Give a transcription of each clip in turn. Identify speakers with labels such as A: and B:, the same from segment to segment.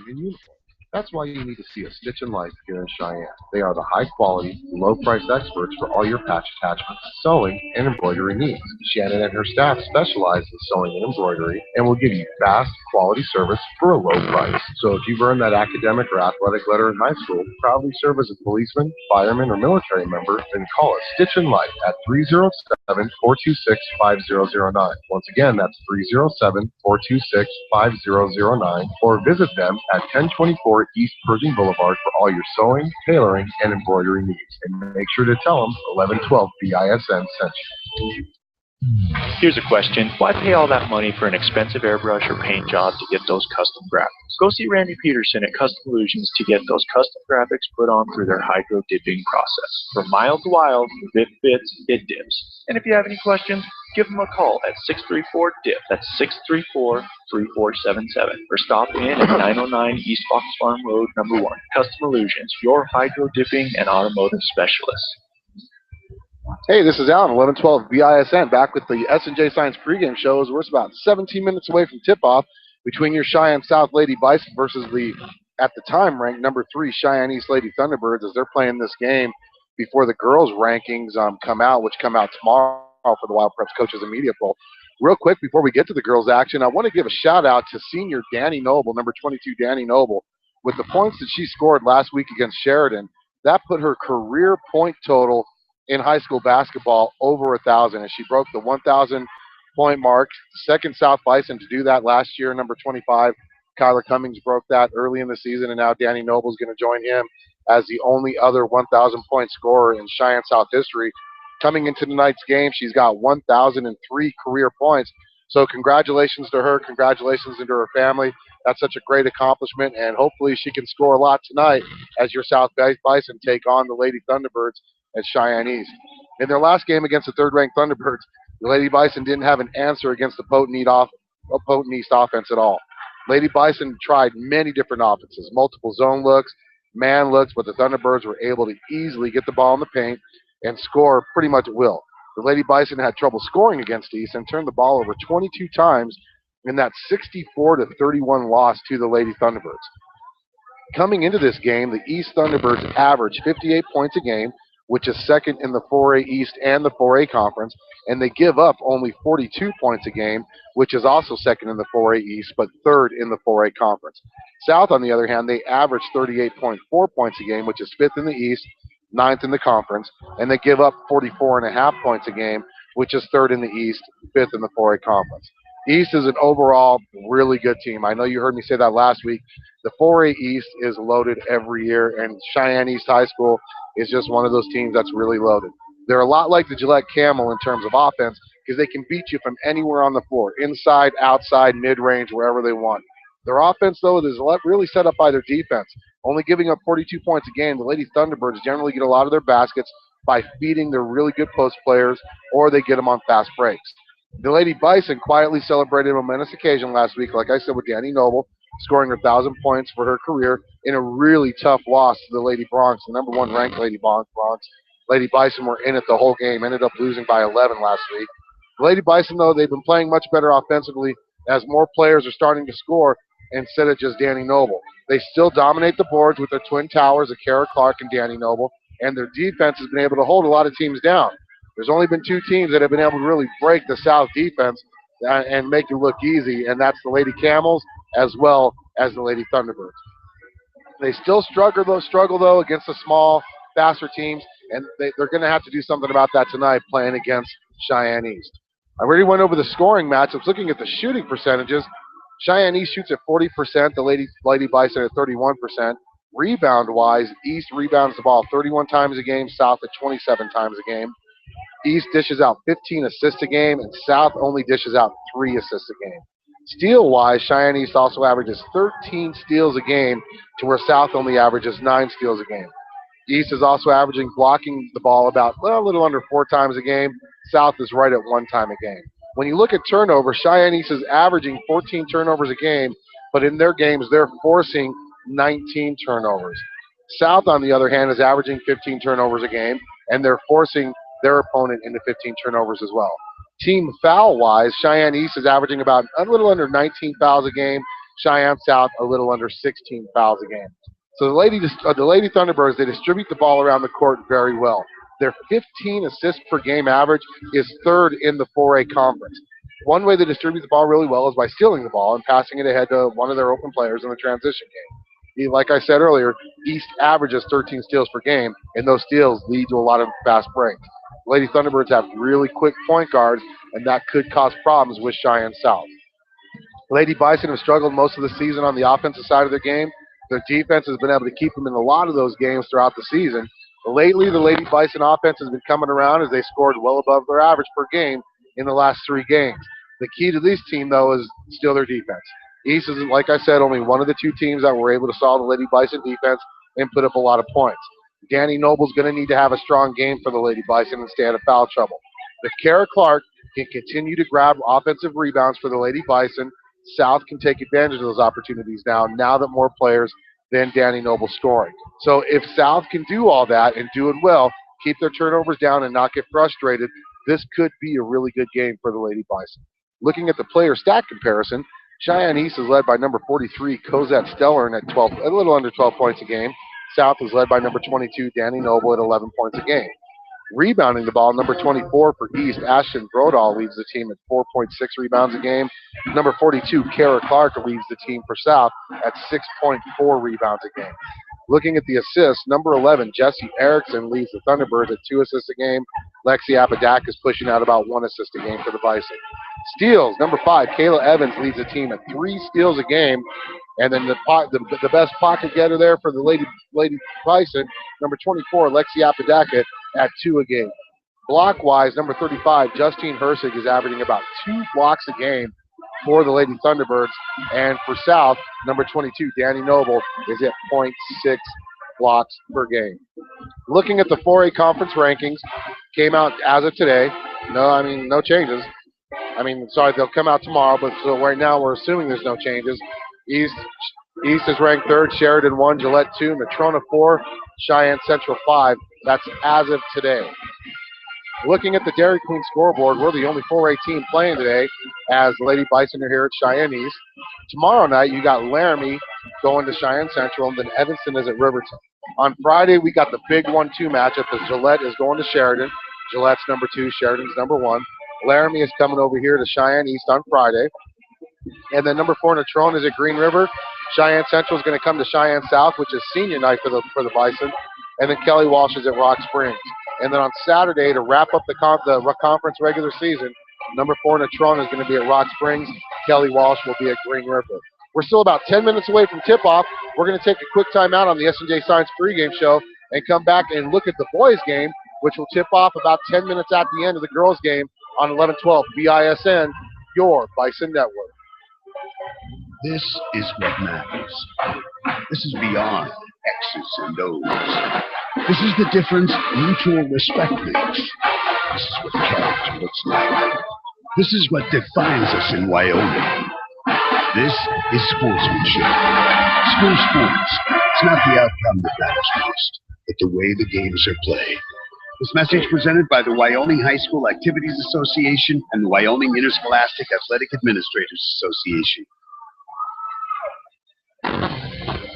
A: in uniform. That's why you need to see a Stitch and Life here in Cheyenne. They are the high-quality, low-priced experts for all your patch attachments, sewing, and embroidery needs. Shannon and her staff specialize in sewing and embroidery and will give you fast, quality service for a low price. So if you've earned that academic or athletic letter in high school, proudly serve as a policeman, fireman, or military member, then call us Stitch and Life at 307-426-5009. Once again, that's 307-426-5009, or visit them at 1024 East Pregame Boulevard for all your sewing, tailoring, and embroidery needs. And make sure to tell them 1112 BISN sent you.
B: Here's a question. Why pay all that money for an expensive airbrush or paint job to get those custom graphics? Go see Randy Peterson at Custom Illusions to get those custom graphics put on through their hydro dipping process. From mild to wild, if it fits, it dips. And if you have any questions, give them a call at 634-DIP. That's 634-3477. Or stop in at 909 East Fox Farm Road, number 1. Custom Illusions, your hydro dipping and automotive specialist.
C: Hey, this is Alan, 1112 BISN, back with the S&J Science pregame show. We're about 17 minutes away from tip-off between your Cheyenne South Lady Bison versus the, at the time, ranked number 3 Cheyenne East Lady Thunderbirds, as they're playing this game before the girls' rankings come out, which come out tomorrow for the Wild Preps Coaches and Media Poll. Real quick, before we get to the girls' action, I want to give a shout-out to senior Danny Noble, number 22 Danny Noble. With the points that she scored last week against Sheridan, that put her career point total in high school basketball over 1,000, and she broke the 1,000-point mark. The second South Bison to do that last year, number 25. Kyler Cummings broke that early in the season, and now Danny Noble's going to join him as the only other 1,000-point scorer in Cheyenne South history. Coming into tonight's game, she's got 1,003 career points. So congratulations to her. Congratulations to her family. That's such a great accomplishment, and hopefully she can score a lot tonight as your South Bison take on the Lady Thunderbirds at Cheyenne East. In their last game against the third-ranked Thunderbirds, the Lady Bison didn't have an answer against the Potent East offense at all. Lady Bison tried many different offenses, multiple zone looks, man looks, but the Thunderbirds were able to easily get the ball in the paint and score pretty much at will. The Lady Bison had trouble scoring against East and turned the ball over 22 times in that 64-31 loss to the Lady Thunderbirds. Coming into this game, the East Thunderbirds averaged 58 points a game, which is second in the 4A East and the 4A Conference, and they give up only 42 points a game, which is also second in the 4A East, but third in the 4A Conference. South, on the other hand, they average 38.4 points a game, which is fifth in the East, ninth in the conference, and they give up 44.5 points a game, which is third in the East, fifth in the 4A Conference. East is an overall really good team. I know you heard me say that last week. The 4A East is loaded every year, and Cheyenne East High School is just one of those teams that's really loaded. They're a lot like the Gillette Camel in terms of offense because they can beat you from anywhere on the floor, inside, outside, mid-range, wherever they want. Their offense, though, is really set up by their defense. Only giving up 42 points a game, the Lady Thunderbirds generally get a lot of their baskets by feeding their really good post players, or they get them on fast breaks. The Lady Bison quietly celebrated a momentous occasion last week, like I said, with Danny Noble, scoring 1,000 points for her career in a really tough loss to the Lady Bronx, the number 1 ranked Lady Bronx. Lady Bison were in it the whole game, ended up losing by 11 last week. The Lady Bison, though, they've been playing much better offensively as more players are starting to score instead of just Danny Noble. They still dominate the boards with their twin towers of Kara Clark and Danny Noble, and their defense has been able to hold a lot of teams down. There's only been 2 teams that have been able to really break the South defense and make it look easy, and that's the Lady Camels as well as the Lady Thunderbirds. They still struggle though, against the small, faster teams, and they're going to have to do something about that tonight playing against Cheyenne East. I already went over the scoring matchups. Looking at the shooting percentages, Cheyenne East shoots at 40%, the Lady Bison at 31%. Rebound-wise, East rebounds the ball 31 times a game, South at 27 times a game. East dishes out 15 assists a game, and South only dishes out 3 assists a game. Steal-wise, Cheyenne East also averages 13 steals a game, to where South only averages 9 steals a game. East is also averaging blocking the ball about a little under 4 times a game. South is right at 1 time a game. When you look at turnover, Cheyenne East is averaging 14 turnovers a game, but in their games, they're forcing 19 turnovers. South, on the other hand, is averaging 15 turnovers a game, and they're forcing their opponent into 15 turnovers as well. Team foul-wise, Cheyenne East is averaging about a little under 19 fouls a game. Cheyenne South a little under 16 fouls a game. So the Lady Thunderbirds, they distribute the ball around the court very well. Their 15 assists per game average is third in the 4A conference. One way they distribute the ball really well is by stealing the ball and passing it ahead to one of their open players in the transition game. Like I said earlier, East averages 13 steals per game, and those steals lead to a lot of fast breaks. Lady Thunderbirds have really quick point guards, and that could cause problems with Cheyenne South. Lady Bison have struggled most of the season on the offensive side of their game. Their defense has been able to keep them in a lot of those games throughout the season. Lately, the Lady Bison offense has been coming around as they scored well above their average per game in the last 3 games. The key to this team, though, is still their defense. East is, like I said, only one of the 2 teams that were able to solve the Lady Bison defense and put up a lot of points. Danny Noble's going to need to have a strong game for the Lady Bison and stay out of foul trouble. If Kara Clark can continue to grab offensive rebounds for the Lady Bison, South can take advantage of those opportunities now that more players than Danny Noble scoring. So if South can do all that and do it well, keep their turnovers down and not get frustrated, this could be a really good game for the Lady Bison. Looking at the player stat comparison, Cheyenne East is led by number 43, Cosette Stellern at a little under 12 points a game. South is led by number 22, Danny Noble at 11 points a game. Rebounding the ball, number 24 for East, Ashton Brodall leads the team at 4.6 rebounds a game. Number 42, Kara Clark leads the team for South at 6.4 rebounds a game. Looking at the assists, number 11, Jesse Erickson leads the Thunderbirds at 2 assists a game. Lexi Apodaca is pushing out about 1 assist a game for the Bison. Steals, number 5, Kayla Evans leads the team at 3 steals a game. And then the best pocket getter there for the Lady Bison, number 24, Lexi Apodaca at 2 a game. Block-wise, number 35, Justine Hersig is averaging about 2 blocks a game for the Lady Thunderbirds. And for South, number 22, Danny Noble, is at 0.6 blocks per game. Looking at the 4A conference rankings, came out as of today. No changes. They'll come out tomorrow, but so right now we're assuming there's no changes. East is ranked 3rd, Sheridan 1, Gillette 2, Natrona 4, Cheyenne Central 5. That's as of today. Looking at the Dairy Queen scoreboard, we're the only 4A team playing today as Lady Bison are here at Cheyenne East. Tomorrow night, you got Laramie going to Cheyenne Central, and then Evanston is at Riverton. On Friday, we got the big 1-2 matchup as Gillette is going to Sheridan. Gillette's number 2, Sheridan's number 1. Laramie is coming over here to Cheyenne East on Friday. And then number 4, Natrona is at Green River. Cheyenne Central is going to come to Cheyenne South, which is senior night for the Bison. And then Kelly Walsh is at Rock Springs. And then on Saturday, to wrap up the conference regular season, number 4, Natrona is going to be at Rock Springs. Kelly Walsh will be at Green River. We're still about 10 minutes away from tip-off. We're going to take a quick timeout on the S&J Science pregame show and come back and look at the boys' game, which will tip off about 10 minutes at the end of the girls' game on 1112 BISN, your Bison Network.
D: This is what matters. This is beyond X's and O's. This is the difference mutual respect makes. This is what character looks like. This is what defines us in Wyoming. This is sportsmanship. School sports. It's not the outcome that matters most, but the way the games are played. This message presented by the Wyoming High School Activities Association and the Wyoming Interscholastic Athletic Administrators Association.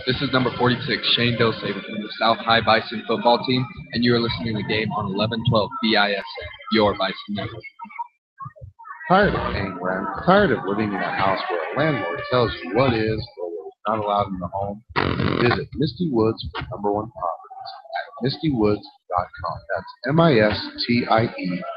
E: This is number 46, Shane Dosey from the South High Bison football team, and you are listening to the game on 1112 BISN, your Bison Network.
A: Tired of paying rent? Tired of living in a house where a landlord tells you what is or what is not allowed in the home? Visit Misty Woods for #1 properties at mistywoods.com. That's MISTIE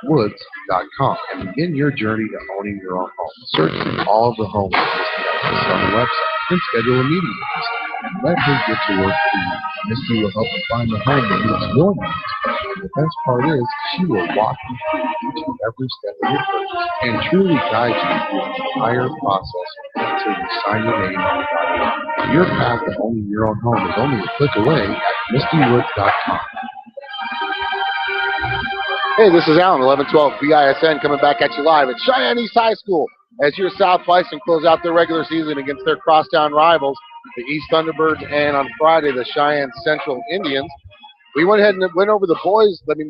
A: woods.com, and begin your journey to owning your own home. Search for all of the homes listed on the website and schedule a meeting with Misty. Let her get to work for you. Misty will help you find the home that meets your needs. And the best part is, she will walk you through each and every step of your purchase and truly guide you through the entire process until you sign your name on the document. Your path to owning your own home is only a click away at mistywoods.com.
C: Hey, this is Alan, 1112 BISN, coming back at you live at Cheyenne East High School as your South Bison close out their regular season against their crosstown rivals, the East Thunderbirds, and on Friday, the Cheyenne Central Indians. We went ahead and went over the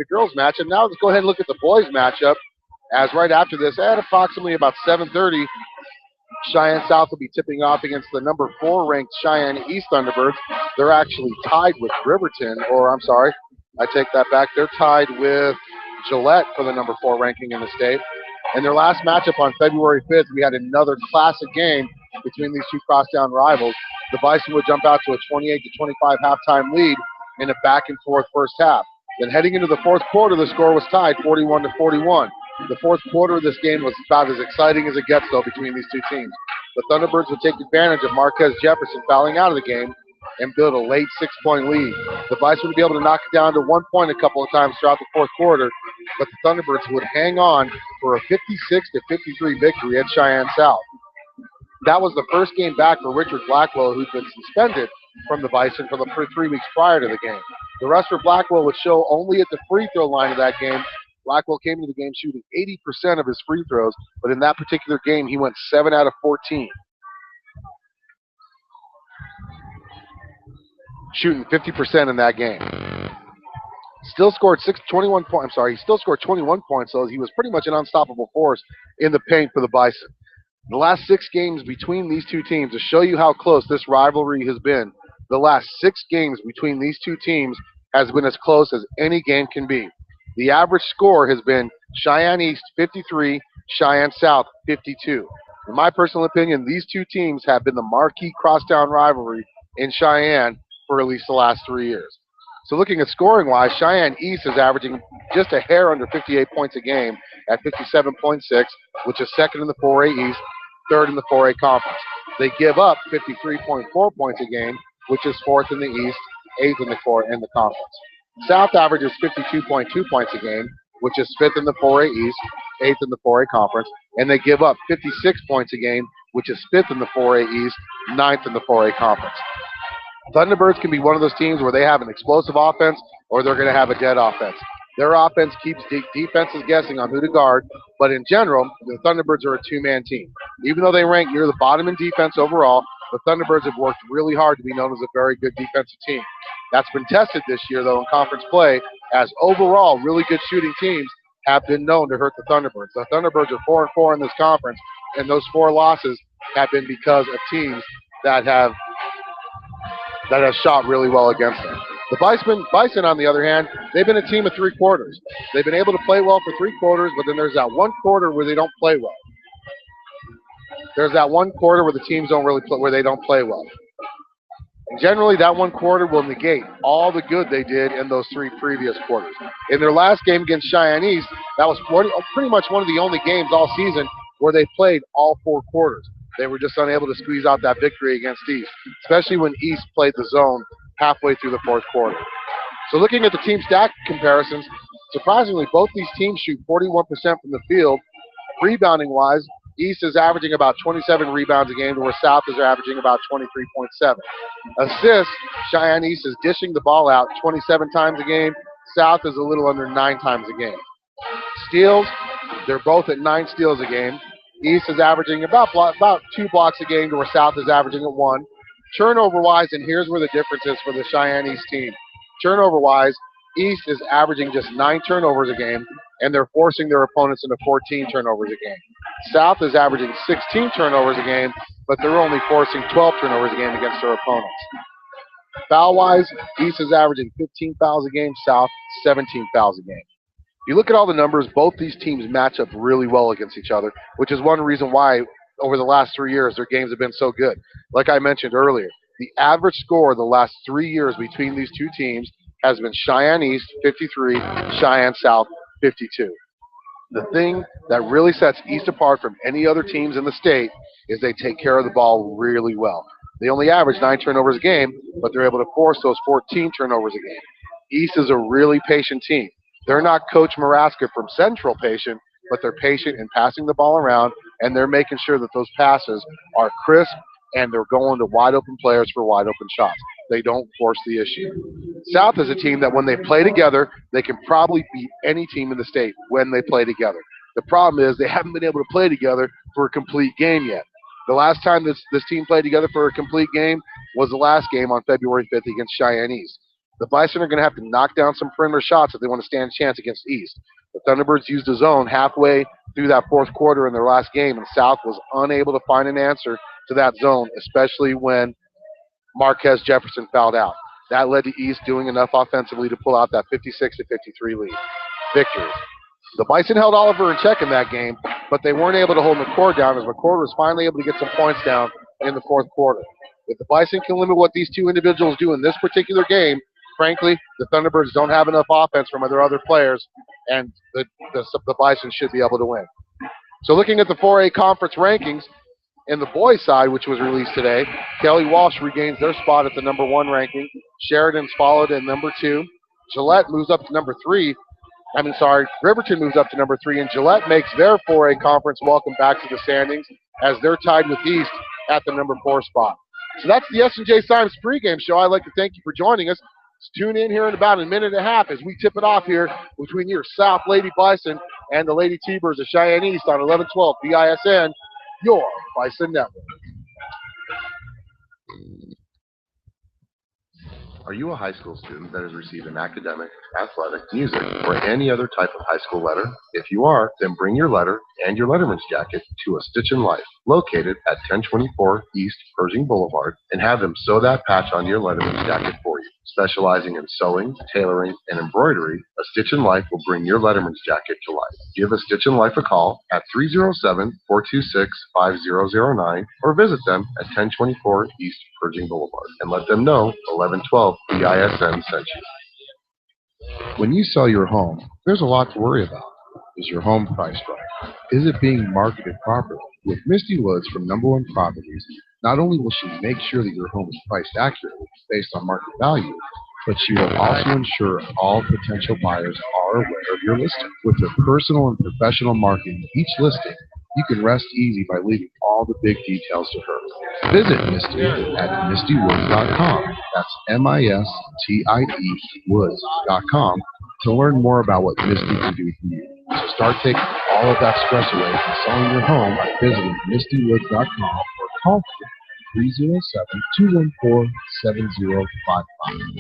C: girls matchup. Now let's go ahead and look at the boys matchup, as right after this, at approximately about 7:30, Cheyenne South will be tipping off against the number 4 ranked Cheyenne East Thunderbirds. They're actually tied with Riverton, or I'm sorry, I take that back. They're tied with Gillette for the number 4 ranking in the state. In their last matchup on February 5th, we had another classic game between these two crosstown rivals. The Bison would jump out to a 28-25 halftime lead in a back-and-forth first half. Then heading into the fourth quarter, the score was tied 41-41. The fourth quarter of this game was about as exciting as it gets, though, between these two teams. The Thunderbirds would take advantage of Marquez Jefferson fouling out of the game and build a late 6-point lead. The Bison would be able to knock it down to 1 point a couple of times throughout the fourth quarter, but the Thunderbirds would hang on for a 56-53 victory at Cheyenne South. That was the first game back for Richard Blackwell, who'd been suspended from the Bison for 3 weeks prior to the game. The rest for Blackwell would show only at the free throw line of that game. Blackwell came into the game shooting 80% of his free throws, but in that particular game, he went 7 out of 14. Shooting 50% in that game. Still scored 21 points. He still scored 21 points, so he was pretty much an unstoppable force in the paint for the Bison. The last 6 games between these two teams, to show you how close this rivalry has been, the last 6 games between these two teams has been as close as any game can be. The average score has been Cheyenne East 53, Cheyenne South 52. In my personal opinion, these two teams have been the marquee crosstown rivalry in Cheyenne for at least the last 3 years. So looking at scoring-wise, Cheyenne East is averaging just a hair under 58 points a game at 57.6, which is second in the 4A East, third in the 4A Conference. They give up 53.4 points a game, which is fourth in the East, eighth in the Conference. South averages 52.2 points a game, which is fifth in the 4A East, eighth in the 4A Conference, and they give up 56 points a game, which is fifth in the 4A East, ninth in the 4A Conference. Thunderbirds can be one of those teams where they have an explosive offense or they're going to have a dead offense. Their offense keeps defenses guessing on who to guard, but in general, the Thunderbirds are a two-man team. Even though they rank near the bottom in defense overall, the Thunderbirds have worked really hard to be known as a very good defensive team. That's been tested this year, though, in conference play, as overall really good shooting teams have been known to hurt the Thunderbirds. The Thunderbirds are 4-4 in this conference, and those 4 losses have been because of teams that have shot really well against them. The Bison, on the other hand, they've been a team of 3 quarters. They've been able to play well for 3 quarters, but then there's that 1 quarter where they don't play well. There's that 1 quarter where the teams don't really play, where they don't play well. And generally, that 1 quarter will negate all the good they did in those 3 previous quarters. In their last game against Cheyenne East, that was pretty much one of the only games all season where they played all 4 quarters. They were just unable to squeeze out that victory against East, especially when East played the zone halfway through the 4th quarter. So looking at the team stat comparisons, surprisingly, both these teams shoot 41% from the field. Rebounding-wise, East is averaging about 27 rebounds a game, where South is averaging about 23.7. Assists, Cheyenne East is dishing the ball out 27 times a game. South is a little under 9 times a game. Steals, they're both at 9 steals a game. East is averaging about 2 blocks a game, to where South is averaging at 1. Turnover-wise, and here's where the difference is for the Cheyenne East team. Turnover-wise, East is averaging just 9 turnovers a game, and they're forcing their opponents into 14 turnovers a game. South is averaging 16 turnovers a game, but they're only forcing 12 turnovers a game against their opponents. Foul-wise, East is averaging 15 fouls a game, South 17 fouls a game. If you look at all the numbers, both these teams match up really well against each other, which is one reason why over the last 3 years their games have been so good. Like I mentioned earlier, the average score the last 3 years between these two teams has been Cheyenne East 53, Cheyenne South 52. The thing that really sets East apart from any other teams in the state is they take care of the ball really well. They only average 9 turnovers a game, but they're able to force those 14 turnovers a game. East is a really patient team. They're not Coach Maraska from Central patient, but they're patient in passing the ball around, and they're making sure that those passes are crisp and they're going to wide open players for wide open shots. They don't force the issue. South is a team that when they play together, they can probably beat any team in the state when they play together. The problem is they haven't been able to play together for a complete game yet. The last time this team played together for a complete game was the last game on February 5th against Cheyenne East. The Bison are going to have to knock down some perimeter shots if they want to stand a chance against East. The Thunderbirds used a zone halfway through that fourth quarter in their last game, and South was unable to find an answer to that zone, especially when Marquez Jefferson fouled out. That led to East doing enough offensively to pull out that 56-53 lead. Victory. The Bison held Oliver in check in that game, but they weren't able to hold McCord down as McCord was finally able to get some points down in the fourth quarter. If the Bison can limit what these two individuals do in this particular game, frankly, the Thunderbirds don't have enough offense from their other players, and the Bison should be able to win. So looking at the 4A conference rankings, in the boys' side, which was released today, Kelly Walsh regains their spot at the number 1 ranking. Sheridan's followed at number 2. Gillette moves up to number 3. Riverton moves up to number 3, and Gillette makes their 4A conference welcome back to the standings as they're tied with East at the number 4 spot. So that's the S&J Symes pregame show. I'd like to thank you for joining us. Tune in here in about a minute and a half as we tip it off here between your South Lady Bison and the Lady T-Birds of Cheyenne East on 1112 BISN, your Bison Network.
A: Are you a high school student that has received an academic, athletic, music, or any other type of high school letter? If you are, then bring your letter and your letterman's jacket to A Stitch in Life, located at 1024 East Pershing Boulevard, and have them sew that patch on your letterman's jacket for you. Specializing in sewing, tailoring, and embroidery, A Stitch in Life will bring your letterman's jacket to life. Give A Stitch in Life a call at 307-426-5009 or visit them at 1024 East Pershing Boulevard and let them know 1112 BISN sent you. When you sell your home, there's a lot to worry about. Is your home priced right? Is it being marketed properly? With Misty Woods from Number One Properties, not only will she make sure that your home is priced accurately based on market value, but she will also ensure all potential buyers are aware of your listing. With her personal and professional marketing of each listing, you can rest easy by leaving all the big details to her. Visit Misty at mistywoods.com. That's MISTIE woods.com to learn more about what Misty can do for you. So start taking all of that stress away from selling your home by visiting mistywoods.com or call 307-214-7055.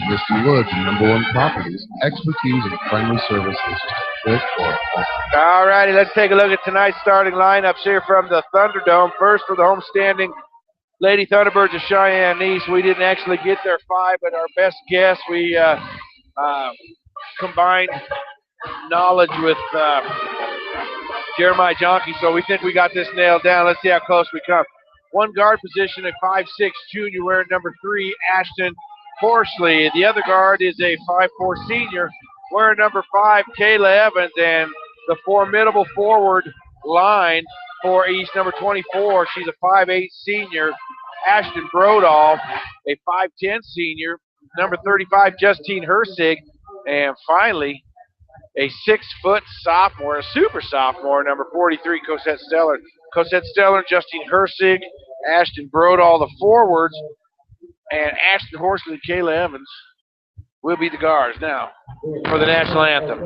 A: Misty Woods and Number One Properties, expertise and friendly services.
F: All righty, let's take a look at tonight's starting lineups here from the Thunderdome. First for the homestanding Lady Thunderbirds of Cheyenne East. We didn't actually get their 5, but our best guess, we combined knowledge with Jeremiah Jonke, so we think we got this nailed down. Let's see how close we come. One guard position, a 5'6" junior wearing number 3, Ashton Horsley. The other guard is a 5'4" senior wearing number 5, Kayla Evans. And the formidable forward line for East, number 24, she's a 5'8" senior, Ashton Brodall, a 5'10" senior, number 35, Justine Hersig, and finally, a 6-foot sophomore, a super sophomore, number 43, Cosette Stellar. Cosette Stellar, Justine Hersig, Ashton Brodall, the forwards, and Ashton Horsley and Kayla Evans will be the guards now for the national anthem.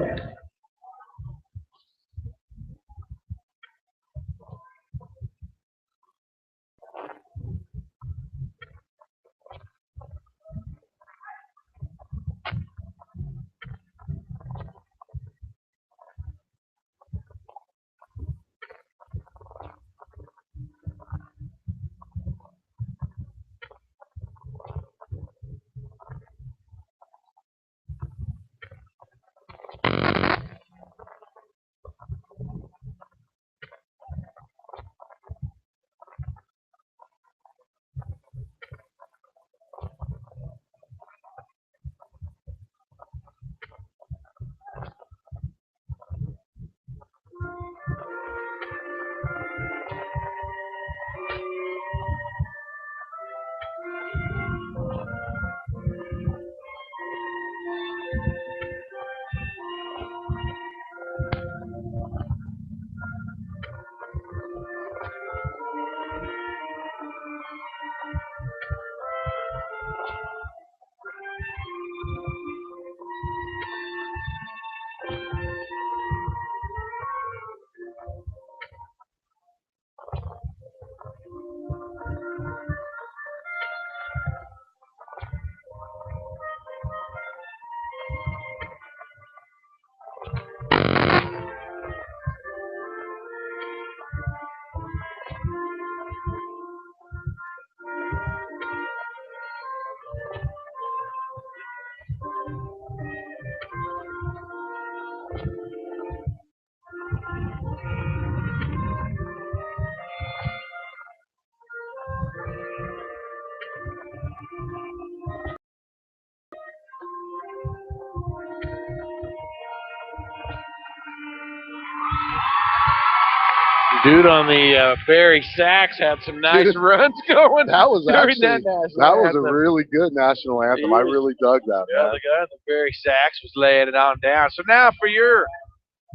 F: Dude on the Barry Sachs had some nice runs going.
C: That was
F: during
C: actually
F: that
C: was a really good national anthem. I really dug that.
F: Yeah,
C: Man.
F: the guy on the Barry Sachs was laying it on down. So now for your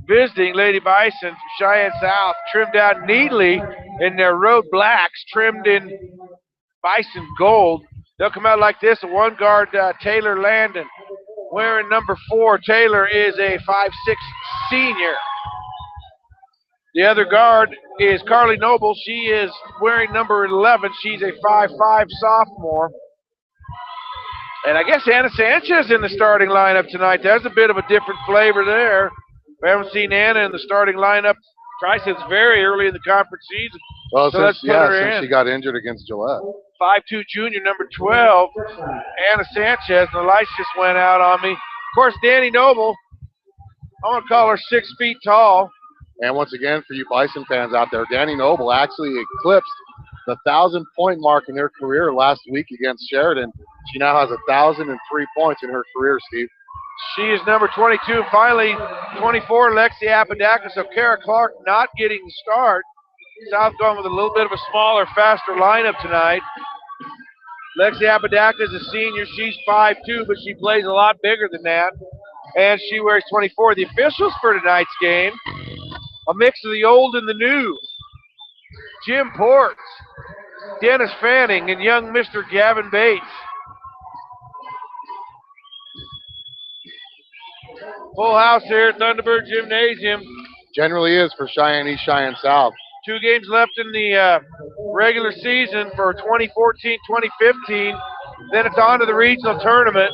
F: visiting Lady Bison from Cheyenne South, trimmed out neatly in their road blacks, trimmed in Bison gold. They'll come out like this. A one guard, Taylor Landon, wearing number 4. Taylor is a 5'6" senior. The other guard is Carly Noble. She is wearing number 11. She's a 5'5" sophomore. And I guess Anna Sanchez in the starting lineup tonight. There's a bit of a different flavor there. We haven't seen Anna in the starting lineup. Since very early in the conference season.
C: Well,
F: so
C: since she got injured against Gillette.
F: 5'2" junior, number 12, Anna Sanchez. And the lights just went out on me. Of course, Danny Noble, I want to call her 6 feet tall.
C: And once again, for you Bison fans out there, Danny Noble actually eclipsed the 1,000-point mark in her career last week against Sheridan. She now has 1,003 points in her career, Steve.
F: She is number 22. Finally, 24, Lexi Apodaca. So Kara Clark not getting the start. South going with a little bit of a smaller, faster lineup tonight. Lexi Apodaca is a senior. She's 5'2", but she plays a lot bigger than that. And she wears 24. The officials for tonight's game, a mix of the old and the new. Jim Ports, Dennis Fanning, and young Mr. Gavin Bates. Full house here at Thunderbird Gymnasium.
C: Generally is for Cheyenne East, Cheyenne South.
F: 2 games left in the regular season for 2014-2015. Then it's on to the regional tournament.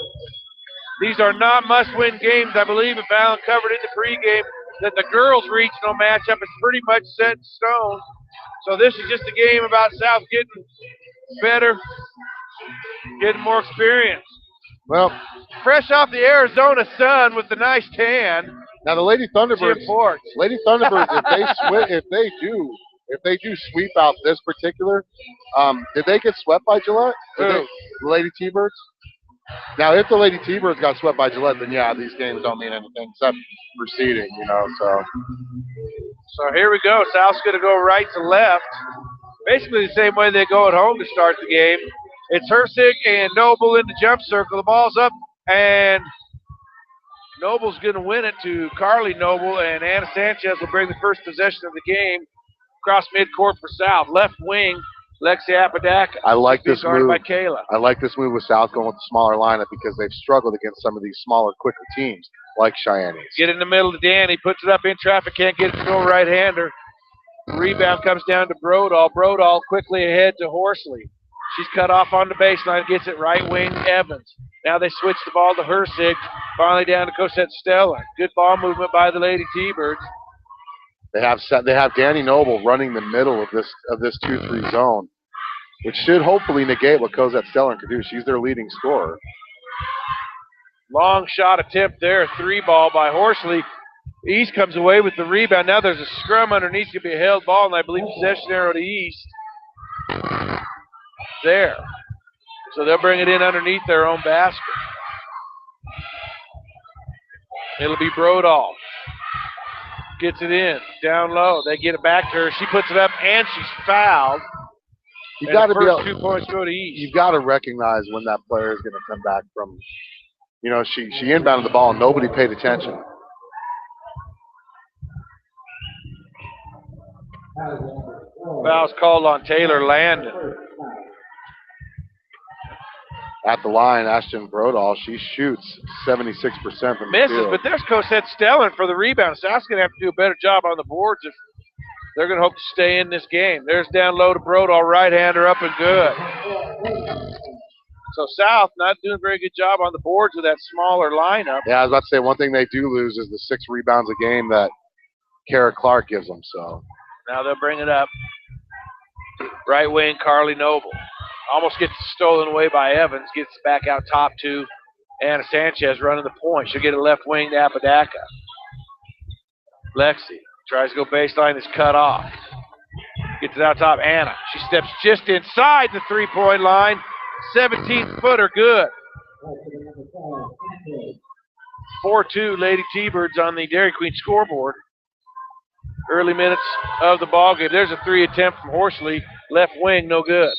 F: These are not must-win games. I believe if Alan covered in the pregame that the girls' regional matchup is pretty much set in stone. So this is just a game about South getting better, getting more experience.
C: Well,
F: fresh off the Arizona sun with the nice tan.
C: Now the Lady Thunderbirds, if they do sweep out this particular, did they get swept by Gillette? The Lady T-Birds? Now, if the Lady T-Birds got swept by Gillette, then yeah, these games don't mean anything except proceeding, you know.
F: So here we go. South's going to go right to left, basically the same way they go at home to start the game. It's Hersig and Noble in the jump circle. The ball's up, and Noble's going to win it to Carly Noble, and Anna Sanchez will bring the first possession of the game across midcourt for South. Left wing, Lexi Apodaca.
C: I like this move.
F: By Kayla.
C: I like this move with South going with the smaller lineup because they've struggled against some of these smaller, quicker teams like Cheyenne East.
F: Get in the middle to Danny, puts it up in traffic, can't get it to go right-hander. Rebound comes down to Brodall. Brodall quickly ahead to Horsley. She's cut off on the baseline, gets it right wing, Evans. Now they switch the ball to Hersig, finally down to Cosette Stella. Good ball movement by the Lady T-Birds.
C: They have Danny Noble running the middle of this 2-3 zone, which should hopefully negate what Cosette Stella can do. She's their leading scorer.
F: Long shot attempt there, 3-ball by Horsley. East comes away with the rebound. Now there's a scrum underneath. It's going to be a held ball, and I believe possession arrow to East. There. So they'll bring it in underneath their own basket. It'll be Brodall. Gets it in, down low. They get it back to her. She puts it up, and she's fouled.
C: You got to be able,
F: 2 points go to East.
C: You've got to recognize when that player is going to come back from. You know, she inbounded the ball, and nobody paid attention.
F: Foul's called on Taylor Landon.
C: At the line, Ashton Brodall, she shoots 76% from the field.
F: But there's Cosette Stellan for the rebound. South's going to have to do a better job on the boards if they're going to hope to stay in this game. There's down low to Brodall, right-hander up and good. So South not doing a very good job on the boards with that smaller lineup.
C: Yeah, I was about to say one thing they do lose is the 6 rebounds a game that Kara Clark gives them. So
F: now they'll bring it up. Right wing, Carly Noble. Almost gets stolen away by Evans. Gets back out top to Anna Sanchez running the point. She'll get a left wing to Apodaca. Lexi tries to go baseline. Is cut off. Gets it out top. Anna. She steps just inside the three-point line. 17-footer good. 4-2 Lady T-Birds on the Dairy Queen scoreboard. early minutes of the ball game. There's a 3 attempt from Horsley, left wing, no good.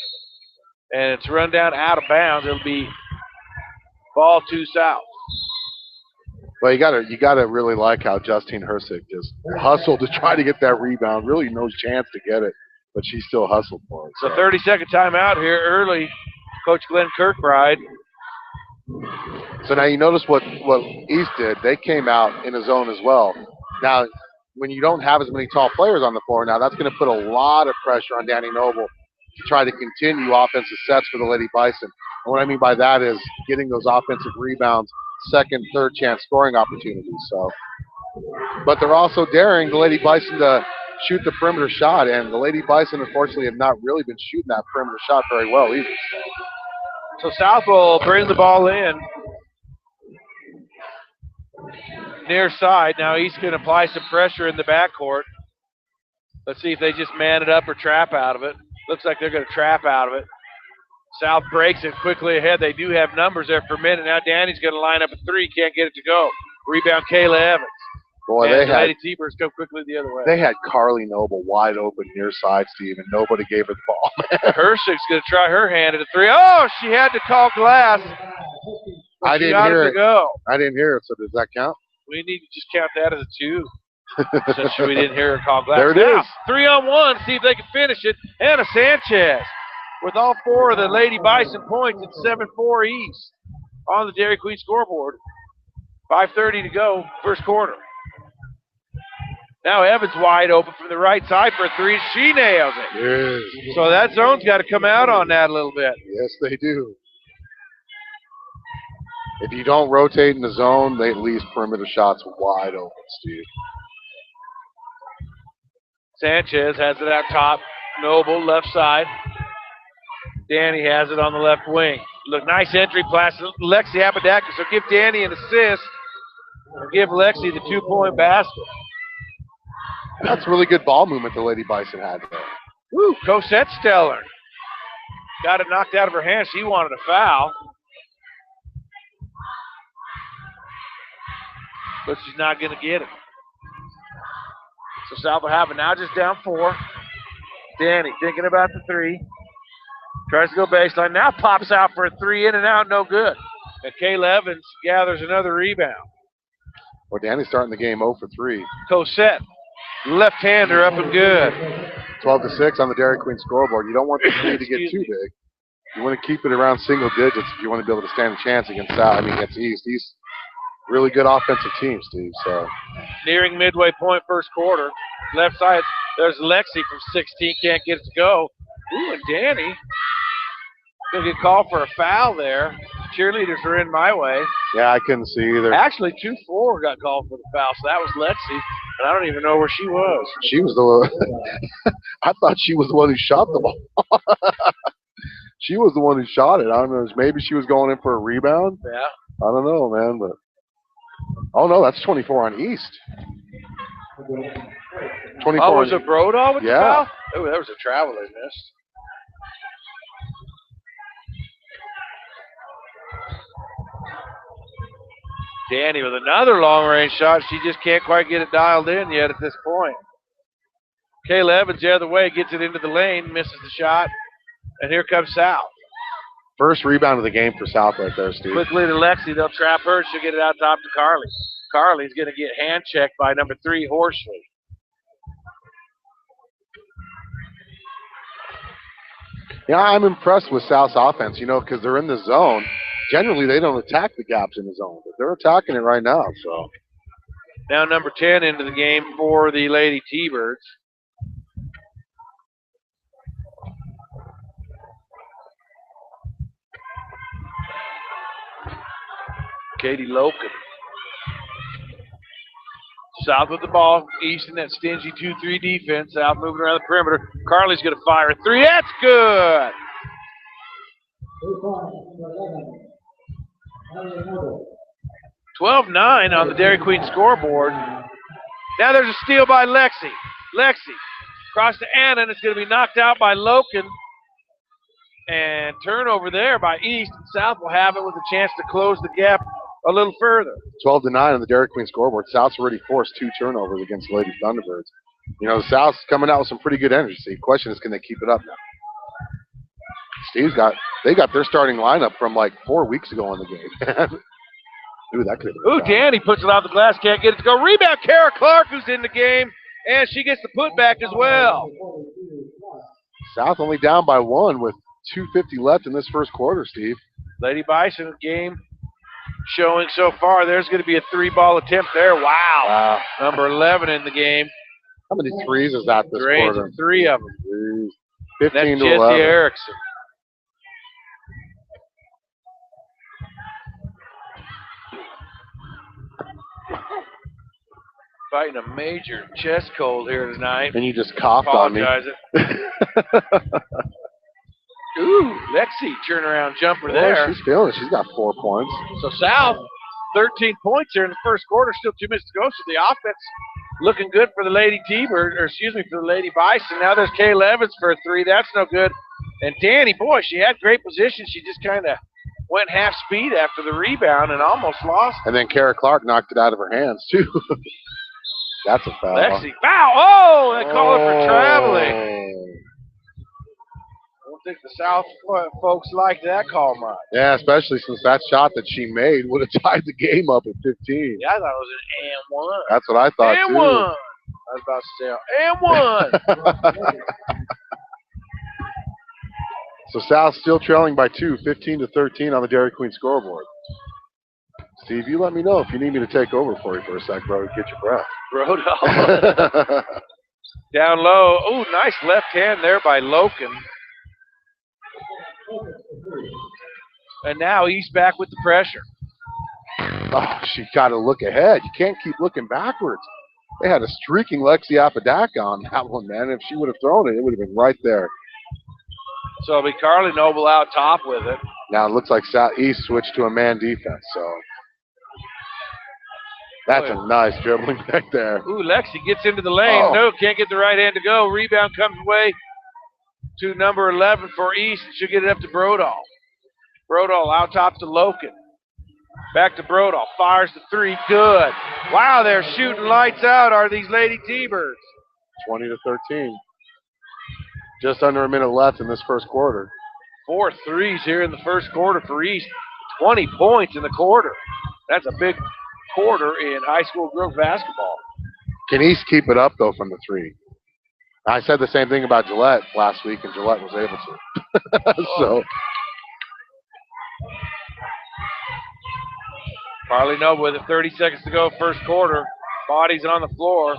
F: And it's run down out of bounds. It'll be ball 2 South.
C: Well, you gotta really like how Justine Hersick just hustled to try to get that rebound. Really no chance to get it, but she still hustled for it.
F: So 30-second timeout here early. Coach Glenn Kirkbride.
C: So now you notice what East did. They came out in a zone as well. Now, when you don't have as many tall players on the floor, now that's going to put a lot of pressure on Danny Noble to try to continue offensive sets for the Lady Bison. And what I mean by that is getting those offensive rebounds, second, third chance scoring opportunities. So, but they're also daring the Lady Bison to shoot the perimeter shot, and the Lady Bison, unfortunately, have not really been shooting that perimeter shot very well either.
F: So South will bring the ball in near side. Now East can apply some pressure in the backcourt. Let's see if they just man it up or trap out of it. Looks like they're going to trap out of it. South breaks it quickly ahead. They do have numbers there for a minute. Now Danny's going to line up a 3. Can't get it to go. Rebound Kayla Evans.
C: Boy,
F: and the Lady T-Birds come quickly the other way.
C: They had Carly Noble wide open near side, Steve, and nobody gave her the ball.
F: Hersick's going to try her hand at a 3. Oh, she had to call glass.
C: I didn't hear it.
F: Go.
C: I didn't hear it, so does that count?
F: We need to just count that as a 2. Since we didn't hear her call glass.
C: There it is.
F: 3-on-1. See if they can finish it. Anna Sanchez with all 4 of the Lady Bison points. It's 7-4 East on the Dairy Queen scoreboard. 5:30 to go, first quarter. Now Evans wide open from the right side for a 3. She nails it.
C: Yes.
F: So that zone's got to come out on that a little bit.
C: Yes, they do. If you don't rotate in the zone, they leave perimeter shots wide open, Steve.
F: Sanchez has it out top. Noble, left side. Danny has it on the left wing. Look, nice entry pass. Lexi Apodaca. So give Danny an assist. Or give Lexi the 2-point basket.
C: That's really good ball movement the Lady Bison had there.
F: Woo, Cosette Stellar. Got it knocked out of her hand. She wanted a foul. But she's not going to get it. So South will have it now just down 4. Danny thinking about the 3. Tries to go baseline. Now pops out for a 3, in and out, no good. And Kayla Evans gathers another rebound.
C: Well, Danny's starting the game 0 for 3.
F: Cosette, left-hander up and good.
C: 12-6 on the Dairy Queen scoreboard. You don't want the 3 to get too big. You want to keep it around single digits if you want to be able to stand a chance against against East. East, really good offensive team, Steve. So
F: nearing midway point, first quarter. Left side, there's Lexi from 16, can't get it to go. Ooh, and Danny going to get called for a foul there. Cheerleaders are in my way.
C: Yeah, I couldn't see either.
F: Actually, 2-4 got called for the foul, so that was Lexi. And I don't even know where she was.
C: She was the one. I thought she was the one who shot the ball. She was the one who shot it. I don't know. Maybe she was going in for a rebound.
F: Yeah.
C: I don't know, man. But oh no, that's 24 on East. 24.
F: Oh, was it Brodall with the foul? Oh, there was a travel they missed. Danny with another long-range shot. She just can't quite get it dialed in yet at this point. Kayla Evans the other way, gets it into the lane, misses the shot, and here comes South.
C: First rebound of the game for South right there, Steve.
F: Quickly to Lexi. They'll trap her. She'll get it out top to Carly. Carly's going to get hand-checked by number 3, Horsley.
C: Yeah, I'm impressed with South's offense, because they're in the zone. Generally, they don't attack the gaps in the zone, but they're attacking it right now. So
F: now number 10 into the game for the Lady T-Birds. Katie Loken. South with the ball. East in that stingy 2-3 defense. South moving around the perimeter. Carly's going to fire a 3. That's good. 12-9 on the Dairy Queen scoreboard. Now there's a steal by Lexi. Lexi across to Anna, and it's going to be knocked out by Loken. And turnover there by East. South will have it with a chance to close the gap a little further.
C: 12-9 on the Dairy Queen scoreboard. South's already forced 2 turnovers against Lady Thunderbirds. You know, the South's coming out with some pretty good energy. The question is, can they keep it up now? They got their starting lineup from like 4 weeks ago in the game. Ooh, that could have been.
F: Ooh, Danny puts it off the glass, can't get it to go. Rebound, Kara Clark, who's in the game, and she gets the putback as well.
C: South only down by 1 with 2:50 left in this first quarter, Steve.
F: Lady Bison game showing so far. There's going to be a 3-ball attempt there. Wow. Number 11 in the game.
C: How many threes is that this quarter?
F: 3 of them.
C: 15
F: That's
C: to
F: Jesse
C: 11.
F: Erickson. Fighting a major chest cold here tonight.
C: And you just coughed on me.
F: Ooh, Lexi turnaround jumper there.
C: She's feeling it. She's got 4 points.
F: So South, 13 points here in the first quarter. Still 2 minutes to go. So the offense looking good for the Lady T-Bird, or excuse me, for the Lady Bison. Now there's Kayla Evans for a 3. That's no good. And Danny, boy, she had great position. She just kind of went half speed after the rebound and almost lost.
C: And then Kara Clark knocked it out of her hands, too. That's a foul.
F: Lexi, foul. Oh, they call her for traveling. I don't think the South folks like that call much.
C: Yeah, especially since that shot that she made would have tied the game up at 15.
F: Yeah, I thought it was an and 1.
C: That's what I thought,
F: and
C: too.
F: 1. I was about to say, and 1.
C: So South still trailing by 2, 15-13 on the Dairy Queen scoreboard. Steve, you let me know if you need me to take over for you for a sec, bro. Get your breath.
F: Brodal. Down low. Ooh, nice left hand there by Loken. And now he's back with the pressure.
C: Oh, she got to look ahead. You can't keep looking backwards. They had a streaking Lexi Apodaca on that one, man. If she would have thrown it, it would have been right there.
F: So it'll be Carly Noble out top with it.
C: Now it looks like Southeast switched to a man defense, so that's a nice dribbling back there.
F: Ooh, Lexi gets into the lane.
C: Oh.
F: No, can't get the right hand to go. Rebound comes away to number 11 for East. She'll get it up to Brodal. Brodal out top to Loken. Back to Brodal. Fires the 3. Good. Wow, they're shooting lights out, are these Lady T-Birds.
C: 20-13. Just under a minute left in this first quarter.
F: 4 threes here in the first quarter for East. 20 points in the quarter. That's a big quarter in high school girls basketball.
C: Can East keep it up, though, from the 3? I said the same thing about Gillette last week, and Gillette was able to. So.
F: Carly Noble with it, 30 seconds to go, first quarter. Bodies on the floor.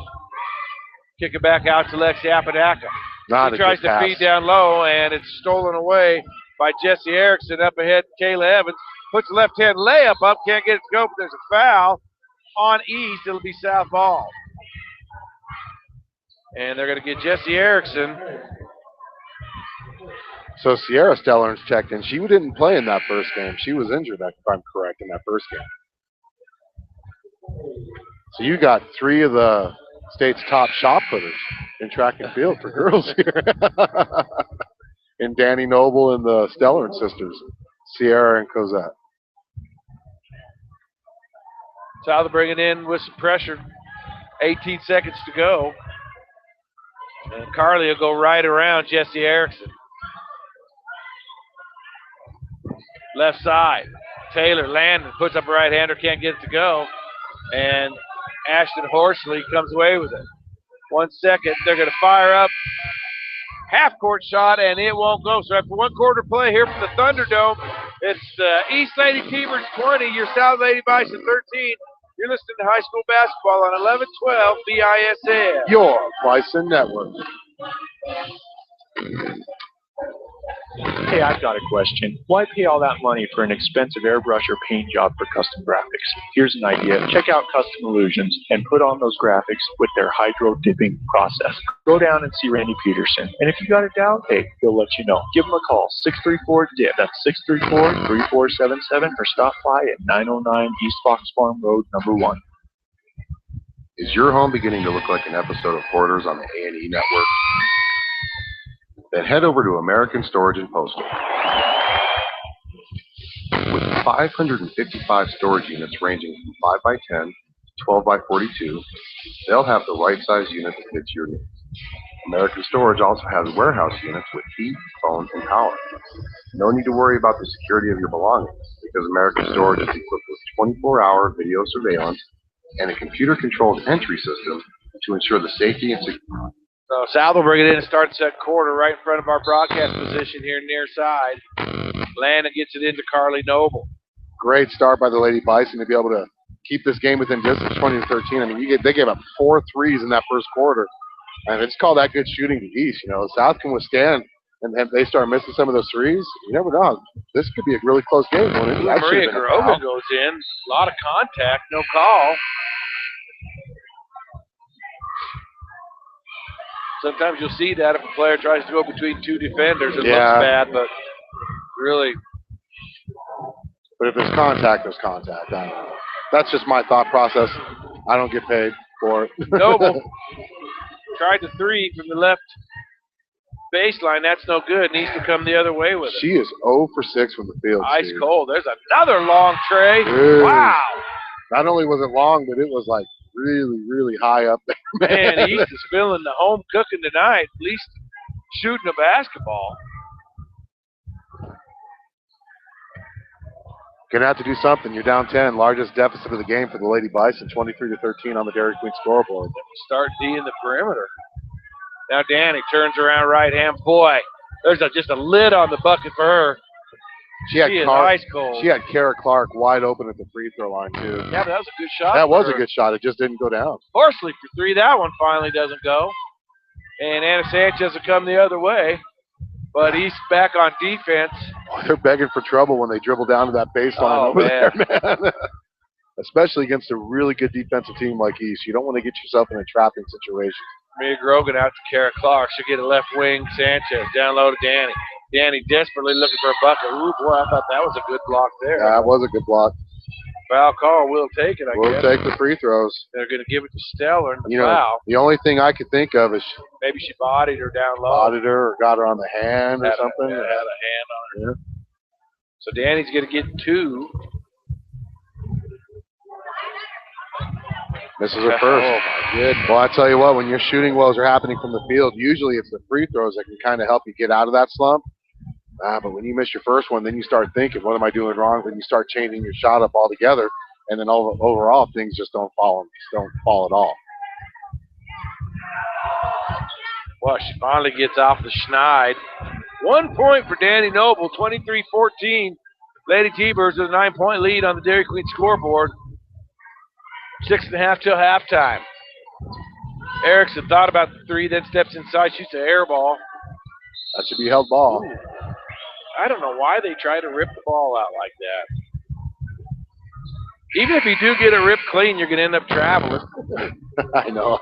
F: Kick it back out to Lexi Apodaca. He tries to feed down low, and it's stolen away by Jesse Erickson. Up ahead, Kayla Evans. Puts the left-hand layup up. Can't get it to go, but there's a foul on East. It'll be South ball. And they're going to get Jesse Erickson.
C: So Sierra Stellar's checked in. She didn't play in that first game. She was injured, if I'm correct, in that first game. So you got 3 of the state's top shot putters in track and field for girls here. And Danny Noble and the Stellar sisters, Sierra and Cosette.
F: South bring it in with some pressure. 18 seconds to go. And Carly will go right around Jesse Erickson. Left side. Taylor Landon puts up a right-hander, can't get it to go. And Ashton Horsley comes away with it. 1 second. They're going to fire up. Half-court shot, and it won't go. So after 1 quarter play here from the Thunderdome, it's East Lady T-Birds 20, your South Lady Bison 13. You're listening to high school basketball on 1112 BISN.
C: Your Bison Network.
B: Hey, I've got a question. Why pay all that money for an expensive airbrush or paint job for custom graphics? Here's an idea. Check out Custom Illusions and put on those graphics with their hydro dipping process. Go down and see Randy Peterson. And if you got a doubt, hey, he'll let you know. Give him a call, 634-DIP. That's 634-3477, or stop by at 909 East Fox Farm Road, number 1.
A: Is your home beginning to look like an episode of Hoarders on the A&E Network? Then head over to American Storage and Postal. With 555 storage units ranging from 5x10 12 by 42, they'll have the right size unit that fits your needs. American Storage also has warehouse units with heat, phone, and power. No need to worry about the security of your belongings because American Storage is equipped with 24-hour video surveillance and a computer-controlled entry system to ensure the safety and security.
F: So South will bring it in and start the second quarter right in front of our broadcast position here near side. Landon gets it into Carly Noble.
C: Great start by the Lady Bison to be able to keep this game within distance, 20-13. I mean, they gave up 4 threes in that first quarter, and it's called that good shooting to East. You know, South can withstand, and they start missing some of those threes. You never know. This could be a really close game.
F: Maria Grogan goes in. A lot of contact, no call. Sometimes you'll see that if a player tries to go between 2 defenders, it looks bad, but really.
C: But if there's contact, there's contact. I don't know. That's just my thought process. I don't get paid for it.
F: Noble tried the 3 from the left baseline. That's no good. Needs to come the other way with it.
C: She is 0 for 6 from the field.
F: Ice cold. There's another long tray.
C: Dude.
F: Wow.
C: Not only was it long, but it was like really, really high up there.
F: Man, East is feeling the home cooking tonight. At least shooting a basketball.
C: Gonna have to do something. You're down 10. Largest deficit of the game for the Lady Bison, 23-13 on the Dairy Queen scoreboard.
F: Start D in the perimeter. Now Danny turns around right hand. Boy, there's just a lid on the bucket for her. She is ice cold.
C: She had Kara Clark wide open at the free throw line, too.
F: Yeah, but that was a good shot.
C: That was a good shot. It just didn't go down.
F: Horsley for 3. That one finally doesn't go. And Anna Sanchez will come the other way. But East back on defense.
C: Boy, they're begging for trouble when they dribble down to that baseline over there, man. Especially against a really good defensive team like East. You don't want to get yourself in a trapping situation.
F: Maria Grogan out to Kara Clark. She'll get a left wing. Sanchez down low to Danny. Danny desperately looking for a bucket. Ooh, boy, I thought that was a good block there.
C: Yeah, that was a good block.
F: Foul call. We'll take it, I guess.
C: We'll take the free throws.
F: They're going to give it to Stellar and the
C: foul.
F: Know,
C: the only thing I could think of is
F: maybe she bodied her down low.
C: Bodied her or got her on the hand or something.
F: Had a hand on her. Yeah. So Danny's going to get 2.
C: This is her first.
F: Oh, my goodness.
C: Well, I tell you what, when your shooting woes are happening from the field, usually it's the free throws that can kind of help you get out of that slump. But when you miss your first one, then you start thinking, what am I doing wrong? Then you start changing your shot up altogether, and then overall things just don't fall at all.
F: Well, she finally gets off the schneid. 1 point for Danny Noble, 23-14. Lady T-Birds with a 9-point lead on the Dairy Queen scoreboard. 6.5 till halftime. Erickson thought about the 3, then steps inside, shoots an air ball.
C: That should be held ball.
F: Ooh. I don't know why they try to rip the ball out like that. Even if you do get it ripped clean, you're going to end up traveling.
C: I know.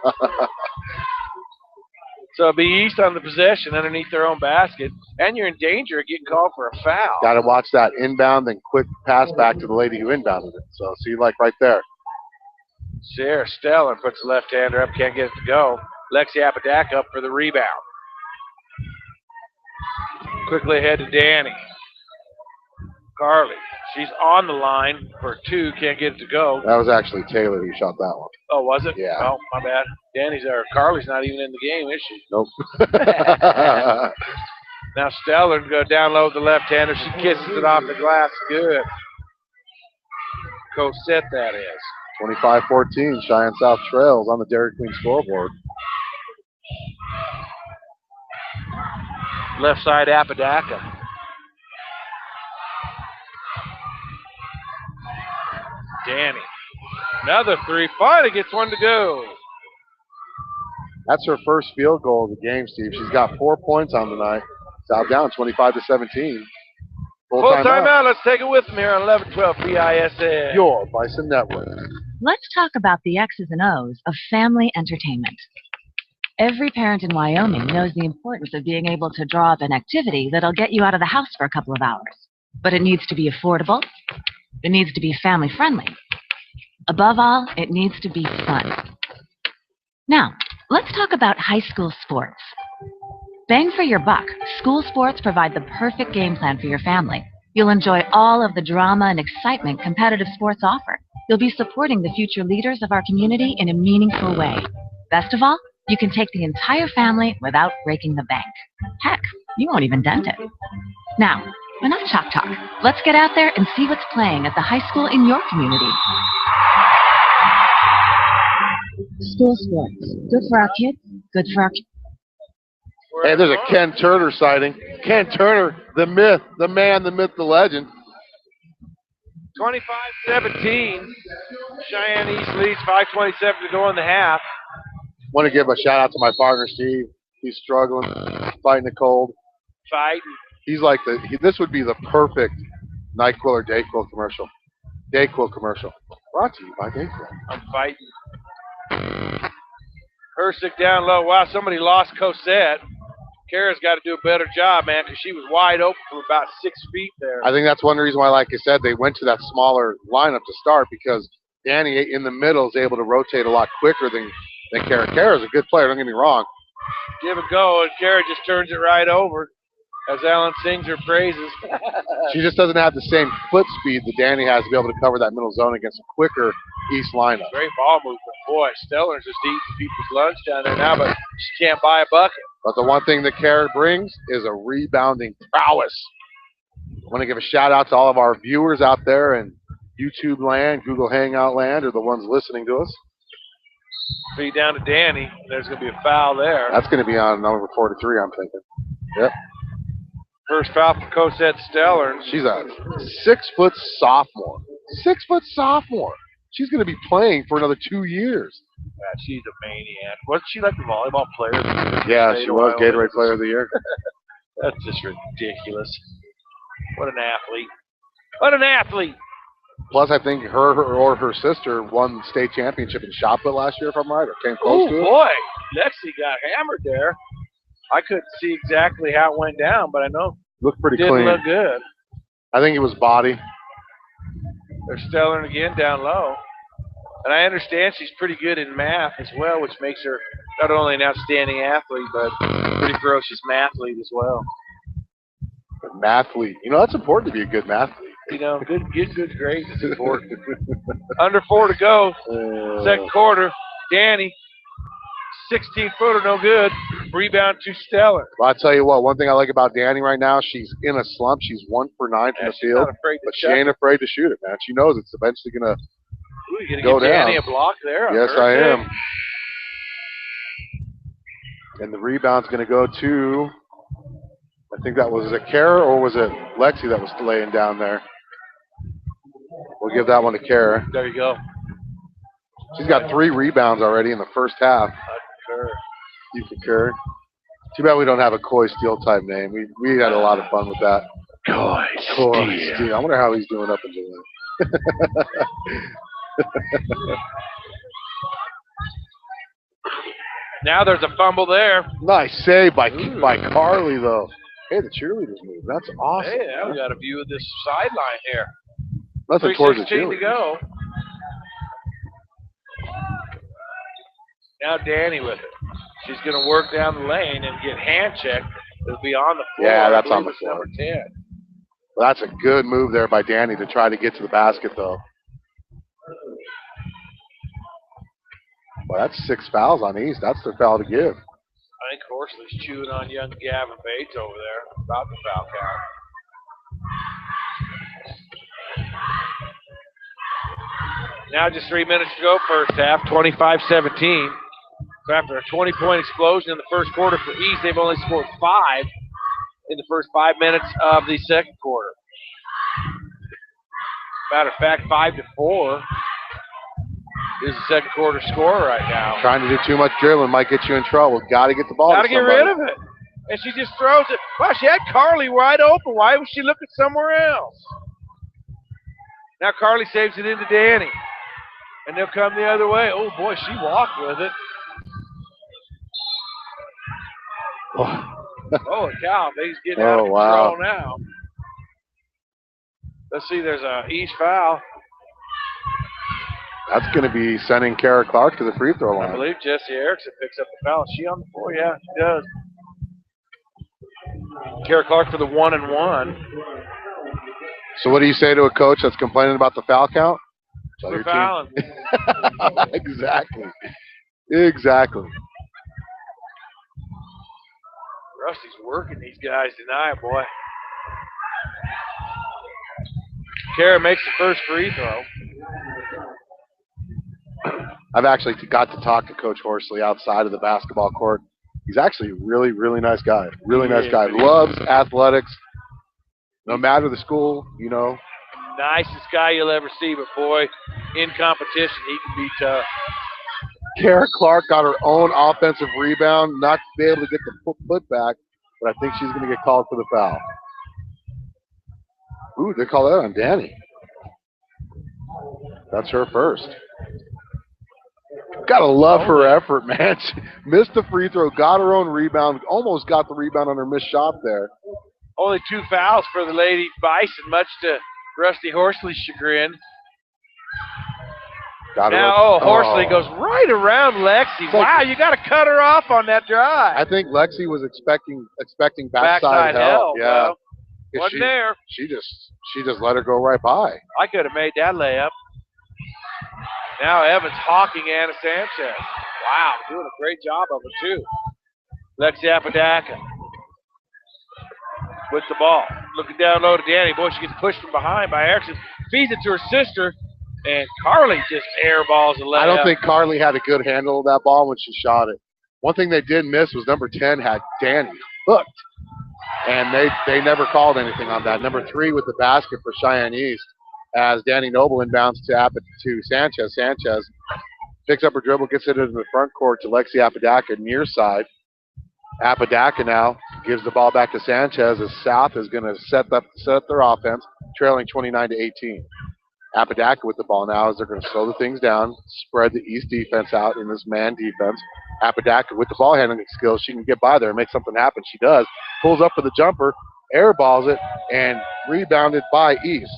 F: So it'll be East on the possession underneath their own basket, and you're in danger of getting called for a foul.
C: Got to watch that inbound and quick pass back to the lady who inbounded it. So see, like right there.
F: Sarah Stellar puts the left-hander up, can't get it to go. Lexi Apodaca up for the rebound. Quickly ahead to Danny. Carly, she's on the line for 2, can't get it to go.
C: That was actually Taylor who shot that one.
F: Oh, was it?
C: Yeah.
F: Oh, my bad. Carly's not even in the game, is she?
C: Nope.
F: Now Stellar go down low with the left-hander. She kisses it off the glass. Good. Cosette, that is.
C: 25-14, Cheyenne South trails on the Dairy Queen scoreboard.
F: Left side, Apodaca. Danny. Another 3. Finally gets one to go.
C: That's her first field goal of the game, Steve. She's got 4 points on the night. South down 25-17.
F: Full timeout. Let's take it with them here on 1112 BISN.
C: Your Bison Network.
G: Let's talk about the X's and O's of family entertainment. Every parent in Wyoming knows the importance of being able to draw up an activity that'll get you out of the house for a couple of hours. But it needs to be affordable. It needs to be family friendly. Above all, it needs to be fun. Now, let's talk about high school sports. Bang for your buck, school sports provide the perfect game plan for your family. You'll enjoy all of the drama and excitement competitive sports offer. You'll be supporting the future leaders of our community in a meaningful way. Best of all, you can take the entire family without breaking the bank. Heck, you won't even dent it. Now, enough chalk talk. Let's get out there and see what's playing at the high school in your community. School sports. Good for our kids, good for our...
C: Hey, there's a Ken Turner sighting. Ken Turner, the myth, the man, the myth, the legend.
F: 25-17. Cheyenne East leads, 5:27 to go in the half.
C: Want to give a shout out to my partner, Steve. He's struggling, fighting the cold.
F: Fighting.
C: He's like this would be the perfect NyQuil or DayQuil commercial. DayQuil commercial. Brought to you by DayQuil.
F: I'm fighting. Hersick down low. Wow, somebody lost Cosette. Kara's got to do a better job, man, because she was wide open from about 6 feet there.
C: I think that's one reason why, like I said, they went to that smaller lineup to start, because Danny in the middle is able to rotate a lot quicker than Kara. Kara's a good player, don't get me wrong.
F: Give it go, and Kara just turns it right over as Alan sings her praises.
C: She just doesn't have the same foot speed that Danny has to be able to cover that middle zone against a quicker East lineup.
F: Great ball movement. Boy, Steller's just eating people's lunch down there now, but she can't buy a bucket.
C: But the one thing that Kara brings is a rebounding prowess. I want to give a shout out to all of our viewers out there in YouTube land, Google Hangout land, or the ones listening to us.
F: Feed down to Danny. There's going to be a foul there.
C: That's going to be on number 43, I'm thinking. Yep.
F: First foul for Cosette Stellar.
C: She's a 6-foot sophomore. 6-foot sophomore. She's going to be playing for another 2 years.
F: Yeah, she's a maniac. Wasn't she like the volleyball player of the year?
C: Yeah, she was Gatorade Player of the Year.
F: That's just ridiculous. What an athlete. What an athlete.
C: Plus, I think her or her sister won the state championship in shot put last year, if I'm right, or came close to it.
F: Oh, boy. Lexi got hammered there. I couldn't see exactly how it went down, but I know
C: looked pretty
F: it
C: clean.
F: Look good.
C: I think it was body.
F: They're Stellar again down low. And I understand she's pretty good in math as well, which makes her not only an outstanding athlete, but a pretty ferocious mathlete as well.
C: A mathlete. You know, that's important to be a good mathlete.
F: You know, good grades is important. Under 4 to go. Second quarter. Danny, 16-footer, no good. Rebound to Stellar.
C: Well, I'll tell you what, one thing I like about Danny right now, she's in a slump. She's 1 for 9 from the field, but she ain't afraid to shoot it, man. She knows it's eventually going to
F: go down. Danny a block there?
C: Yes, I am. And the rebound's going to go to, I think that was it Kara or was it Lexi that was laying down there? We'll give that one to Kara.
F: There you go.
C: She's got 3 rebounds already in the first half.
F: I concur.
C: You concur? Too bad we don't have a Coy Steel type name. We had a lot of fun with that.
F: Coy
C: Steel. I wonder how he's doing up in July.
F: Now there's a fumble there.
C: Nice save by Carly, though. Hey, the cheerleaders move. That's awesome.
F: Hey, now we got a view of this sideline here.
C: Nothing towards the
F: 3:16 to go. Now Danny with it. She's going to work down the lane and get hand checked. It'll be on the floor.
C: Yeah, that's on the floor.
F: Number 10.
C: Well, that's a good move there by Danny to try to get to the basket, though. Well, that's 6 fouls on East. That's their foul to give.
F: I think Horsley's chewing on young Gavin Bates over there about the foul count. Now just 3 minutes to go first half, 25-17. So after a 20-point explosion in the first quarter for East, they've only scored 5 in the first 5 minutes of the second quarter. Matter of fact, 5-4 is the second quarter score right now.
C: Trying to do too much dribbling might get you in trouble. Got to get the ball.
F: Got to get rid of it. And she just throws it. Wow, she had Carly wide open. Why was she looking somewhere else? Now Carly saves it into Danny. And they'll come the other way. Oh, boy, she walked with it. Holy cow, he's getting out of control now. Let's see, there's a East foul.
C: That's going to be sending Kara Clark to the free throw line.
F: I believe Jessie Erickson picks up the foul. Is she on the floor? Yeah, she does. Kara Clark for the 1-and-1.
C: So what do you say to a coach that's complaining about the foul count? Tell
F: We're
C: your
F: fouling.
C: team. Exactly.
F: Rusty's working these guys tonight, boy. Kara makes the first free throw.
C: I've actually got to talk to Coach Horsley outside of the basketball court. He's actually a really, really nice guy. Really nice guy. Loves athletics. No matter the school, you know.
F: Nicest guy you'll ever see, but boy, in competition, he can be tough.
C: Kara Clark got her own offensive rebound, not to be able to get the foot back, but I think she's going to get called for the foul. Ooh, they call that on Danny. That's her first. Gotta love her effort, man. She missed the free throw, got her own rebound, almost got the rebound on her missed shot there.
F: Only 2 fouls for the Lady Bison, much to Rusty Horsley's chagrin. Horsley goes right around Lexi. Wow, you got to cut her off on that drive.
C: I think Lexi was expecting backside help. Yeah,
F: well, wasn't there.
C: She just let her go right by.
F: I could have made that layup. Now Evans hawking Anna Sanchez. Wow, doing a great job of it too. Lexi Apodaca with the ball. Looking down low to Danny. Boy, she gets pushed from behind by Erickson. Feeds it to her sister. And Carly just airballs a layup.
C: I don't think Carly had a good handle of that ball when she shot it. One thing they did miss was number 10 had Danny hooked. And they never called anything on that. Number 3 with the basket for Cheyenne East as Danny Noble inbounds to Sanchez. Sanchez picks up her dribble, gets it into the front court to Lexi Apodaca near side. Apodaca now gives the ball back to Sanchez as South is going to set up their offense, trailing 29-18. Apodaca with the ball now as they're going to slow the things down, spread the East defense out in this man defense. Apodaca with the ball handling skills, she can get by there and make something happen. She does. Pulls up for the jumper, airballs it, and rebounded by East.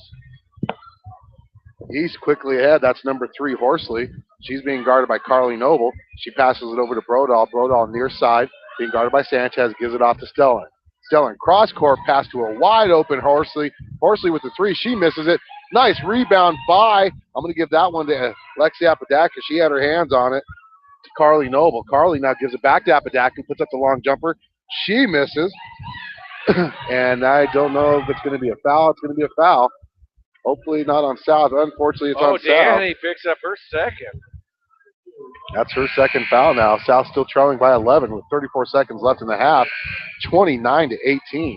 C: East quickly ahead. That's number 3, Horsley. She's being guarded by Carly Noble. She passes it over to Brodal. Brodal near side, being guarded by Sanchez, gives it off to Stellan. Stellan cross-court pass to a wide-open Horsley. Horsley with the 3. She misses it. Nice rebound by, I'm going to give that one to Lexi Apodaca. She had her hands on it to Carly Noble. Carly now gives it back to Apodaca, puts up the long jumper. She misses. And I don't know if it's going to be a foul. It's going to be a foul. Hopefully not on South. Unfortunately, it's on South.
F: Danny picks up her second.
C: That's her second foul now. South still trailing by 11 with 34 seconds left in the half. 29-18.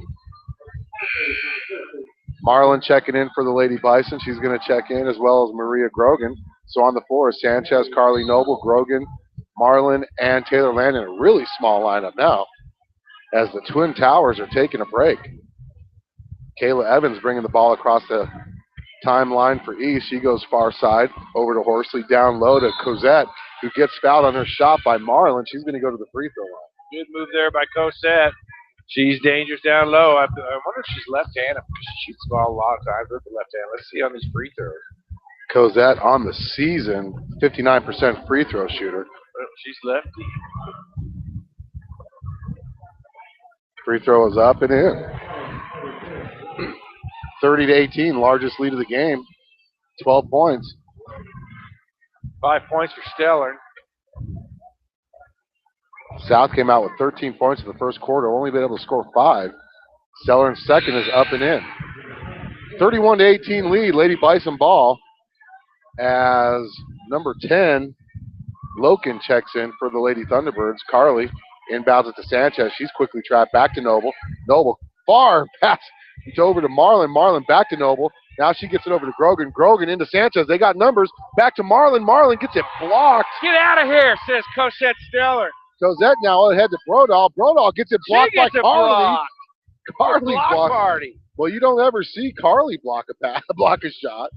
C: Marlin checking in for the Lady Bison. She's going to check in as well as Maria Grogan. So on the floor is Sanchez, Carly Noble, Grogan, Marlin, and Taylor Landon. A really small lineup now as the Twin Towers are taking a break. Kayla Evans bringing the ball across the timeline for East. She goes far side over to Horsley, down low to Cosette, who gets fouled on her shot by Marlin. She's going to go to the free throw line.
F: Good move there by Cosette. She's dangerous down low. I wonder if she's left-handed because she shoots the ball a lot of times with the left hand. Let's see on these free throws.
C: Cosette on the season, 59% free throw shooter.
F: She's lefty.
C: Free throw is up and in. 30-18, largest lead of the game. 12 points.
F: 5 points for Stellar.
C: South came out with 13 points in the first quarter, only been able to score 5. Stellar in second is up and in. 31-18 lead, Lady Bison ball, as number 10, Loken checks in for the Lady Thunderbirds. Carly inbounds it to Sanchez. She's quickly trapped back to Noble. Noble far pass. It's over to Marlin. Marlin back to Noble. Now she gets it over to Grogan. Grogan into Sanchez. They got numbers. Back to Marlin. Marlin gets it blocked.
F: Get out of here, says Cosette Stellar.
C: Cosette now ahead to Brodal. Brodal gets it blocked by Carly. Carly blocked.
F: Party.
C: Well, you don't ever see Carly block a shot.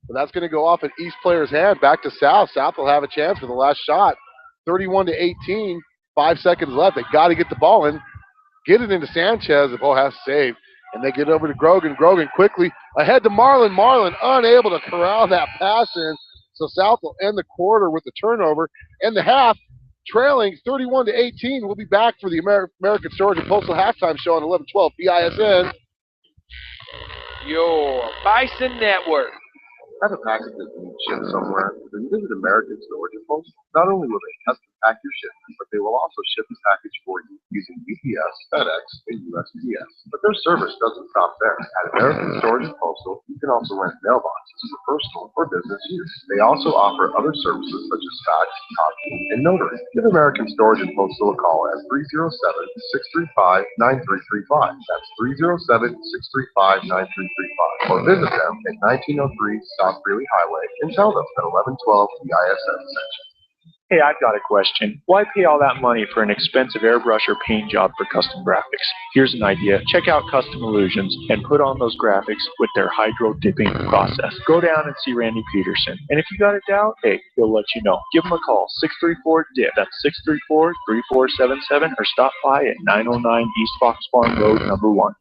C: But that's going to go off an East player's hand. Back to South. South will have a chance for the last shot. 31-18. 5 seconds left. They got to get the ball in. Get it into Sanchez. The ball has to save. And they get over to Grogan. Grogan quickly ahead to Marlin. Marlin unable to corral that pass in. So South will end the quarter with the turnover. And the half trailing 31-18. We'll be back for the American Storage and Postal Halftime Show on 1112 BISN.
F: Your Bison Network.
A: Have a package that you need shipped somewhere? Then visit American Storage and Postal. Not only will they custom pack your shipment, but they will also ship the package for you using UPS, FedEx, and USPS. But their service doesn't stop there. At American Storage and Postal, you can also rent mailboxes for personal or business use. They also offer other services such as fax, copying, and notary. Give American Storage and Postal a call at 307-635-9335. That's 307-635-9335. Or visit them at 1903 South Greeley Highway and tell them that 1112 BISN sent you.
B: Hey, I've got a question. Why pay all that money for an expensive airbrush or paint job for custom graphics? Here's an idea. Check out Custom Illusions and put on those graphics with their hydro dipping process. Go down and see Randy Peterson. And if you got a doubt, hey, he'll let you know. Give him a call, 634-DIP. That's 634-3477, or stop by at 909 East Fox Farm Road, number 1.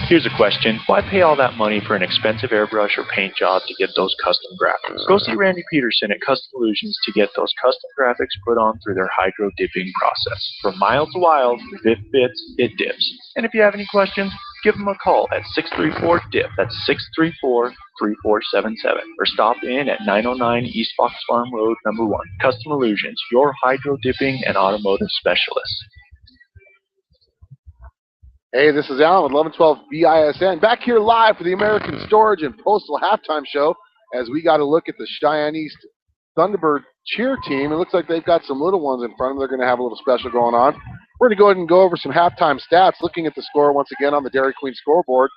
B: Here's a question. Why pay all that money for an expensive airbrush or paint job to get those custom graphics? Go see Randy Peterson at Custom Illusions to get those custom graphics put on through their hydro dipping process. From mild to wild, if it fits, it dips. And if you have any questions, give them a call at 634-DIP. That's 634-3477. Or stop in at 909 East Fox Farm Road, number 1. Custom Illusions, your hydro dipping and automotive specialist.
C: Hey, this is Alan with 1112 BISN, back here live for the American Storage and Postal Halftime Show as we got to look at the Cheyenne East Thunderbird cheer team. It looks like they've got some little ones in front of them. They're going to have a little special going on. We're going to go ahead and go over some halftime stats, looking at the score once again on the Dairy Queen scoreboard.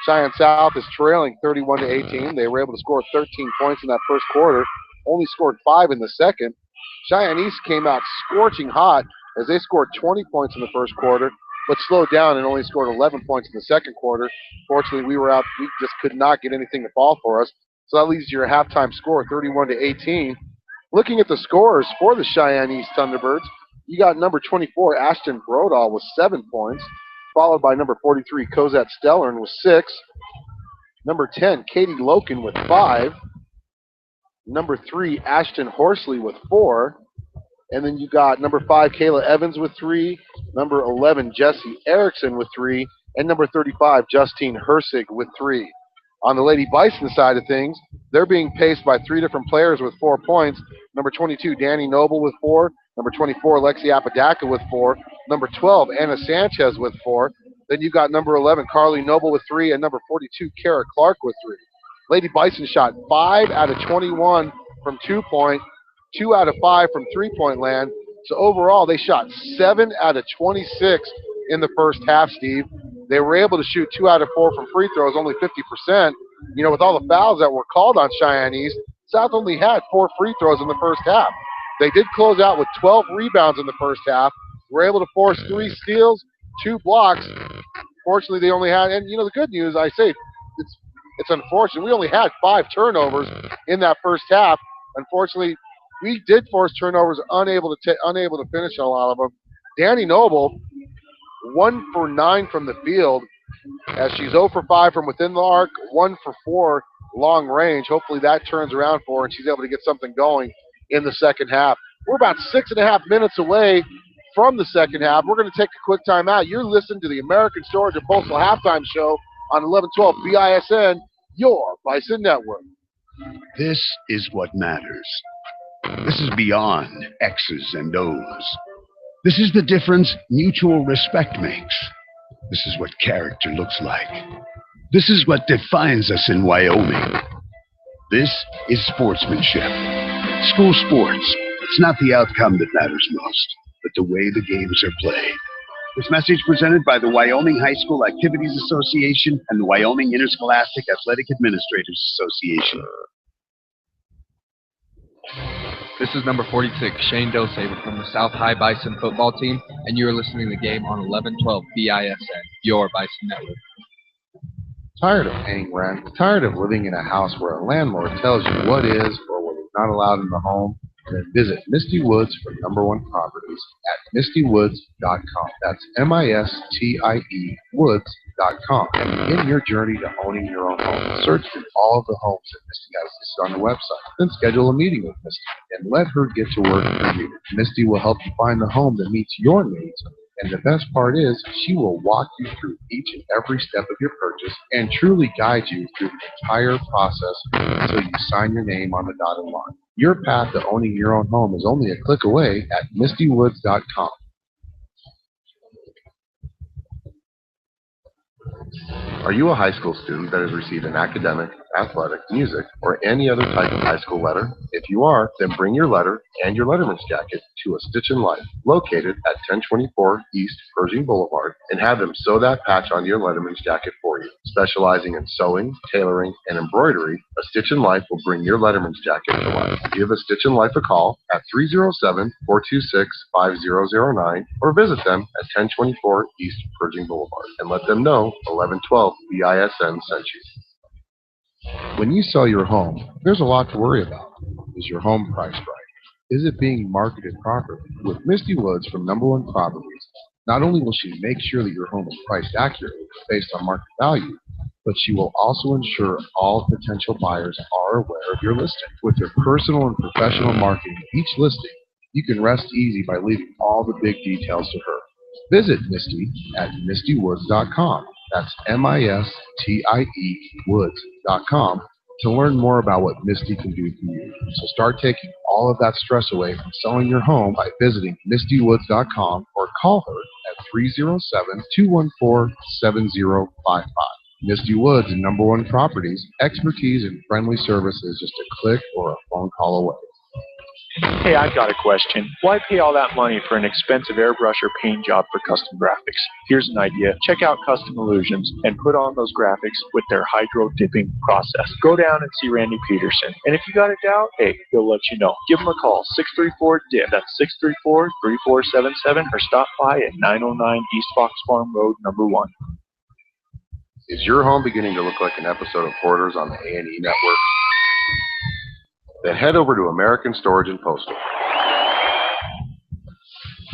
C: Cheyenne South is trailing 31-18. They were able to score 13 points in that first quarter, only scored 5 in the second. Cheyenne East came out scorching hot as they scored 20 points in the first quarter, but slowed down and only scored 11 points in the second quarter. Fortunately, we just could not get anything to fall for us. So that leads to your halftime score, 31-18. Looking at the scores for the Cheyenne East Thunderbirds, you got number 24, Ashton Brodall, with 7 points, followed by number 43, Cosette Stellern, with 6. Number 10, Katie Loken, with 5. Number 3, Ashton Horsley, with 4. And then you got number 5, Kayla Evans, with 3. Number 11, Jessie Erickson, with 3. And number 35, Justine Hersig, with 3. On the Lady Bison side of things, they're being paced by 3 different players with 4 points. Number 22, Danny Noble, with 4. Number 24, Lexi Apodaca, with 4. Number 12, Anna Sanchez, with 4. Then you got number 11, Carly Noble, with 3. And number 42, Kara Clark, with 3. Lady Bison shot 5 out of 21 from 2-point. 2 out of 5 from 3-point land. So overall, they shot 7 out of 26 in the first half, Steve. They were able to shoot 2 out of 4 from free throws, only 50%. You know, with all the fouls that were called on Cheyenne East, South only had 4 free throws in the first half. They did close out with 12 rebounds in the first half. Were able to force 3 steals, 2 blocks. Fortunately, they only had, and you know, the good news, I say, it's unfortunate. We only had 5 turnovers in that first half. Unfortunately, we did force turnovers, unable to finish a lot of them. Danny Noble, 1 for 9 from the field, as she's 0 for 5 from within the arc, 1 for 4 long range. Hopefully that turns around for her and she's able to get something going in the second half. We're about 6.5 minutes away from the second half. We're going to take a quick timeout. You're listening to the American Storage and Postal Halftime Show on 1112 BISN, your Bison Network.
D: This is what matters. This is beyond X's and O's. This is the difference mutual respect makes. This is what character looks like. This is what defines us in Wyoming. This is sportsmanship. School sports. It's not the outcome that matters most, but the way the games are played. This message presented by the Wyoming High School Activities Association and the Wyoming Interscholastic Athletic Administrators Association.
E: This is number 46, Shane Dosaver from the South High Bison football team, and you are listening to the game on 1112 BISN, your Bison Network.
A: Tired of paying rent? Tired of living in a house where a landlord tells you what is or what is not allowed in the home? Then visit Misty Woods for #1 properties at mistywoods.com. That's MISTIE woods.com. And begin your journey to owning your own home. Search through all of the homes that Misty has listed on the website. Then schedule a meeting with Misty and let her get to work for you. Misty will help you find the home that meets your needs And the best part is, she will walk you through each and every step of your purchase and truly guide you through the entire process until you sign your name on the dotted line. Your path to owning your own home is only a click away at MistyWoods.com. Are you a high school student that has received an academic, athletic, music, or any other type of high school letter? If you are, then bring your letter and your letterman's jacket to A Stitch in Life, located at 1024 East Pershing Boulevard, and have them sew that patch on your letterman's jacket for you. Specializing in sewing, tailoring, and embroidery, A Stitch in Life will bring your letterman's jacket to life. Give A Stitch in Life a call at 307-426-5009 or visit them at 1024 East Pershing Boulevard and let them know 1112 BISN sent you. When you sell your home, there's a lot to worry about. Is your home priced right? Is it being marketed properly? With Misty Woods from Number One Properties, not only will she make sure that your home is priced accurately based on market value, but she will also ensure all potential buyers are aware of your listing. With her personal and professional marketing of each listing, you can rest easy by leaving all the big details to her. Visit Misty at MistyWoods.com. That's MISTIE Woods.com to learn more about what Misty can do for you. So start taking all of that stress away from selling your home by visiting MistyWoods.com or call her at 307-214-7055. Misty Woods and Number One Properties, expertise and friendly service is just a click or a phone call away.
B: Hey, I've got a question. Why pay all that money for an expensive airbrush or paint job for custom graphics? Here's an idea. Check out Custom Illusions and put on those graphics with their hydro dipping process. Go down and see Randy Peterson. And if you got a doubt, hey, he'll let you know. Give him a call, 634-DIP. That's 634-3477, or stop by at 909 East Fox Farm Road, number 1.
A: Is your home beginning to look like an episode of Hoarders on the A&E network? Then head over to American Storage and Postal.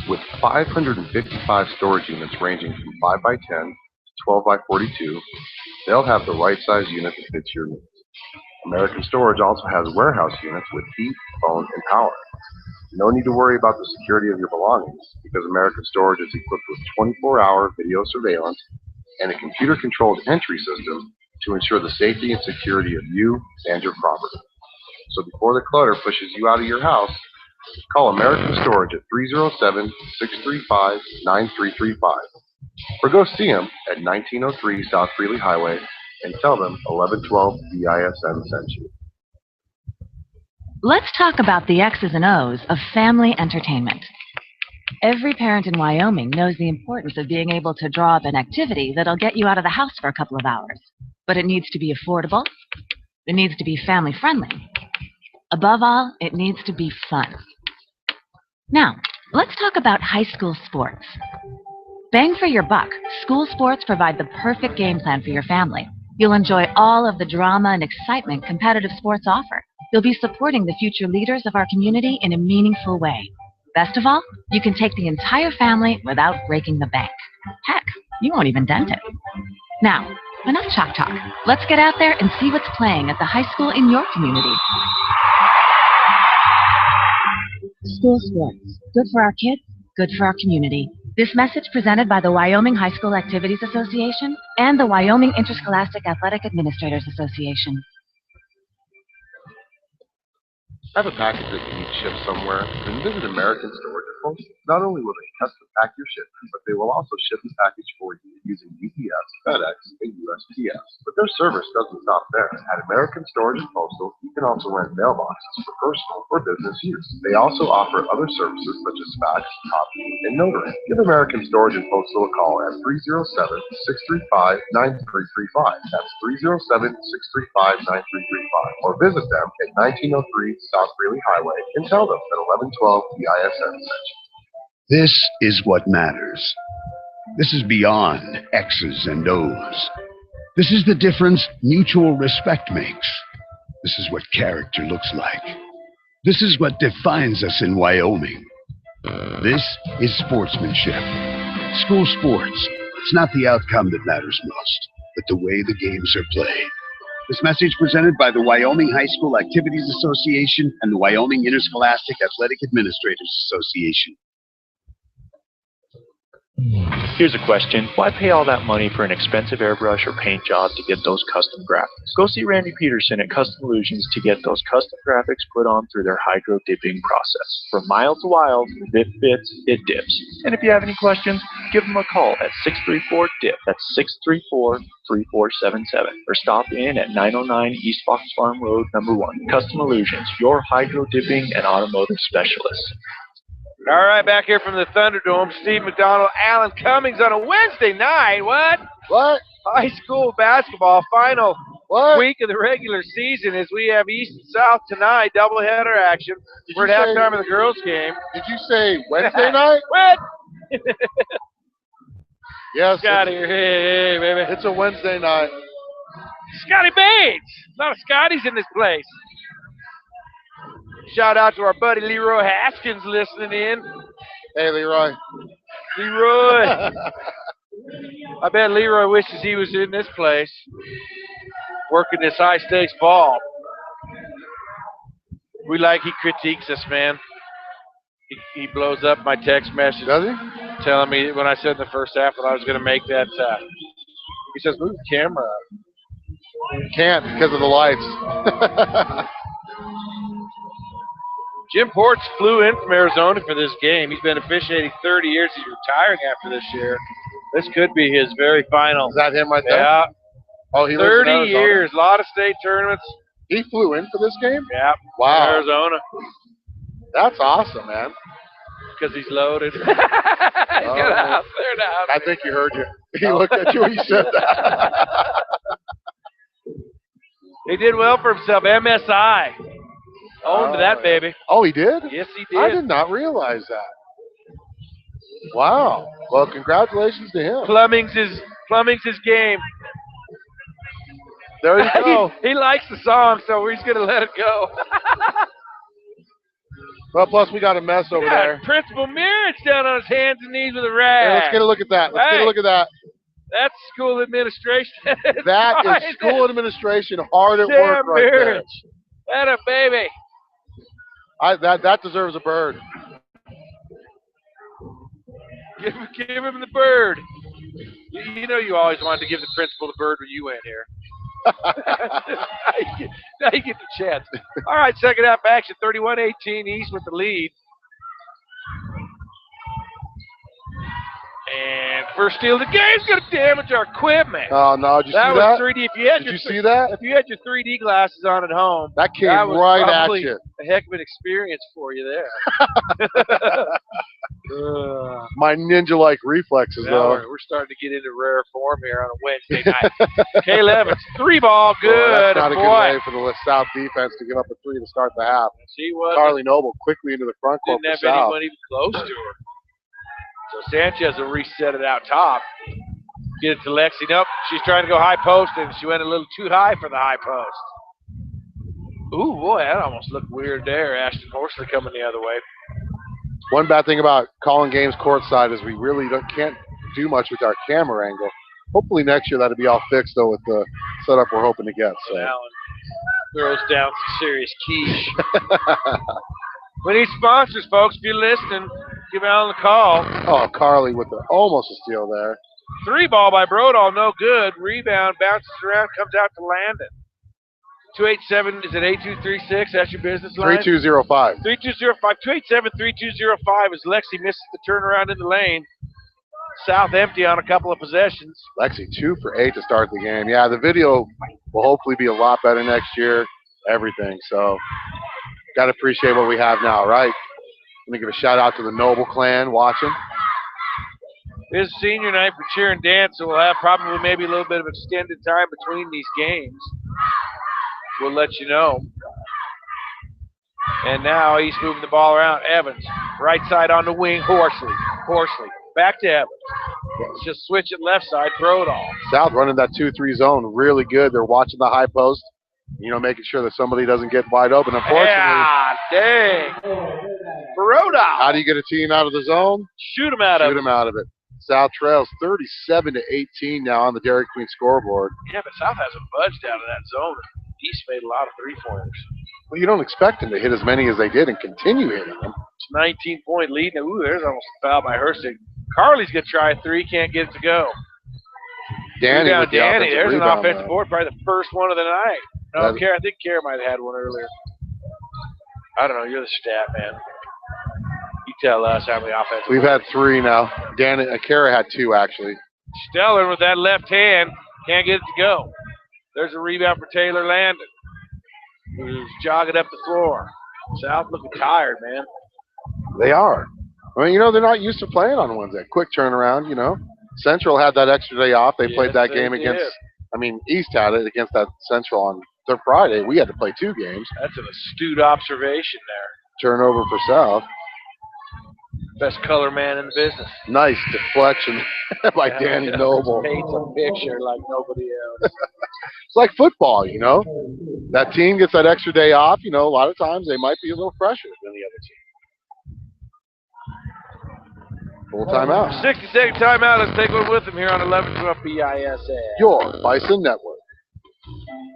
A: With 555 storage units ranging from 5x10 to 12x42, they'll have the right size unit that fits your needs. American Storage also has warehouse units with heat, phone, and power. No need to worry about the security of your belongings, because American Storage is equipped with 24-hour video surveillance and a computer-controlled entry system to ensure the safety and security of you and your property. So before the clutter pushes you out of your house, call American Storage at 307-635-9335. Or go see them at 1903 South Freely Highway and tell them 1112 BISN sent you.
G: Let's talk about the X's and O's of family entertainment. Every parent in Wyoming knows the importance of being able to draw up an activity that'll get you out of the house for a couple of hours. But it needs to be affordable. It needs to be family-friendly. Above all, it needs to be fun. Now, let's talk about high school sports. Bang for your buck, school sports provide the perfect game plan for your family. You'll enjoy all of the drama and excitement competitive sports offer. You'll be supporting the future leaders of our community in a meaningful way. Best of all, you can take the entire family without breaking the bank. Heck, you won't even dent it. Now, enough chalk talk. Let's get out there and see what's playing at the high school in your community. School sports. Good for our kids, good for our community. This message presented by the Wyoming High School Activities Association and the Wyoming Interscholastic Athletic Administrators Association.
A: Have a package that you need shipped somewhere? Then visit American Storage and Postal. Not only will they custom pack your shipment, but they will also ship the package for you using UPS, FedEx, and USPS. But their service doesn't stop there. At American Storage and Postal, you can also rent mailboxes for personal or business use. They also offer other services such as fax, copy, and notary. Give American Storage and Postal a call at 307-635-9335. That's 307-635-9335. Or visit them at 1903 South Freely Highway and tell them that 1112 BISN sent you.
D: This is what matters. This is beyond X's and O's. This is the difference mutual respect makes. This is what character looks like. This is what defines us in Wyoming. This is sportsmanship. School sports. It's not the outcome that matters most, but the way the games are played. This message presented by the Wyoming High School Activities Association and the Wyoming Interscholastic Athletic Administrators Association.
B: Here's a question. Why pay all that money for an expensive airbrush or paint job to get those custom graphics? Go see Randy Peterson at Custom Illusions to get those custom graphics put on through their hydro dipping process. From mild to wild, if it fits, it dips. And if you have any questions, give them a call at 634-DIP. That's 634-3477. Or stop in at 909 East Fox Farm Road, number 1. Custom Illusions, your hydro dipping and automotive specialist.
F: All right, back here from the Thunderdome, Steve McDonald, Alan Cummings on a Wednesday night. What? High school basketball final week of the regular season as we have East and South tonight, doubleheader action. We're at halftime of the girls' game.
C: Did you say Wednesday night?
F: What?
C: Yes.
F: Scotty, hey, baby.
C: It's a Wednesday night.
F: Scotty Bates. A lot of Scotties in this place. Shout out to our buddy Leroy Haskins listening in.
C: Hey, Leroy.
F: Leroy. I bet Leroy wishes he was in this place working this high-stakes ball. He critiques us, man. He blows up my text message.
C: Does he?
F: Telling me when I said in the first half that I was going to make that. He says, move the camera up.
C: Can't because of the lights.
F: Jim Ports flew in from Arizona for this game. He's been officiating 30 years. He's retiring after this year. This could be his very final.
C: Is that him right there?
F: Yeah.
C: Oh, he lives in
F: 30
C: Arizona?
F: years, a lot of state tournaments.
C: He flew in for this game?
F: Yeah.
C: Wow.
F: Arizona.
C: That's awesome, man.
F: Because he's loaded. Get out there now.
C: I think he heard you. He looked at you when you said that.
F: He did well for himself. MSI. Owned that, baby.
C: Oh, he did?
F: Yes, he did.
C: I did not realize that. Wow. Well, congratulations to him.
F: Plumbing's his game.
C: There you go.
F: He likes the song, so he's going to let it go.
C: Well, plus we got a mess over there.
F: Principal Mirich down on his hands and knees with a rag.
C: Hey, let's get a look at that. Let's get a look at that.
F: That's school administration.
C: That is school administration hard at work right there.
F: That a baby.
C: That deserves a bird.
F: Give him the bird. You know you always wanted to give the principal the bird when you went here. Now you get the chance. All right, second half action, 31-18 East with the lead. And first steal of the game's going to damage our equipment.
C: Oh, no. Did you see that?
F: That was 3D.
C: Did you see that?
F: If you had your 3D glasses on at home,
C: that came right at you.
F: A heck of an experience for you there.
C: My ninja-like reflexes, though.
F: We're starting to get into rare form here on a Wednesday night. K11, 3-ball, good.
C: That's not a good way for the South defense to give up a 3 to start the half. Carly Noble quickly into the front court.
F: Didn't have anyone even close to her. So Sanchez will reset it out top. Get it to Lexi. Nope, she's trying to go high post, and she went a little too high for the high post. Ooh, boy, that almost looked weird there. Ashton Horsley coming the other way.
C: One bad thing about calling games courtside is we really can't do much with our camera angle. Hopefully next year that'll be all fixed, though, with the setup we're hoping to get. So.
F: Alan throws down some serious quiche. We need sponsors, folks. If you're listening, give Alan a call.
C: Oh, Carly with almost a steal there.
F: 3-ball by Brodall, no good. Rebound, bounces around, comes out to Landon. 287, is it 8236? That's your business line?
C: 3205.
F: 3205. 287-3205 as Lexi misses the turnaround in the lane. South empty on a couple of possessions.
C: Lexi 2 for 8 to start the game. Yeah, the video will hopefully be a lot better next year. Everything. So, got to appreciate what we have now, right? Let me give a shout out to the Noble clan watching.
F: It is senior night for cheer and dance, so we'll have probably maybe a little bit of extended time between these games. We'll let you know. And now he's moving the ball around. Evans, right side on the wing. Horsley. Back to Evans. Let's just switch it left side. Brodall.
C: South running that 2-3 zone really good. They're watching the high post, making sure that somebody doesn't get wide open. Unfortunately.
F: Yeah, dang. Brodall.
C: How do you get a team out of the zone?
F: Shoot them out of it.
C: Shoot them out of it. South trails 37-18 now on the Dairy Queen scoreboard.
F: Yeah, but South hasn't budged out of that zone. East made a lot of 3-pointers.
C: Well, you don't expect them to hit as many as they did and continue hitting them.
F: 19-point lead. Now, ooh, there's almost a foul by Hersig. Carly's going to try a three, can't get it to go.
C: Danny, with the
F: Danny.
C: offensive
F: There's
C: rebound,
F: an offensive board, probably the first one of the night. No, I think Kara might have had one earlier. I don't know. You're the stat man. You tell us how many offensive.
C: We've had 3 now. Danny, Kara had 2 actually.
F: Stellar with that left hand, can't get it to go. There's a rebound for Taylor Landon, who's jogging up the floor. South looking tired, man.
C: They are. I mean, they're not used to playing on Wednesday. Quick turnaround, Central had that extra day off. They played that game against, East had it against that Central on their Friday. We had to play 2 games.
F: That's an astute observation there.
C: Turnover for South.
F: Best color man in the business.
C: Nice deflection by Danny Noble.
F: Paints a picture like nobody else.
C: It's like football, That team gets that extra day off. A lot of times they might be a little fresher than the other team. Full timeout.
F: 60-second timeout. Let's take one with them here on 1112 BISN.
C: Your Bison Network.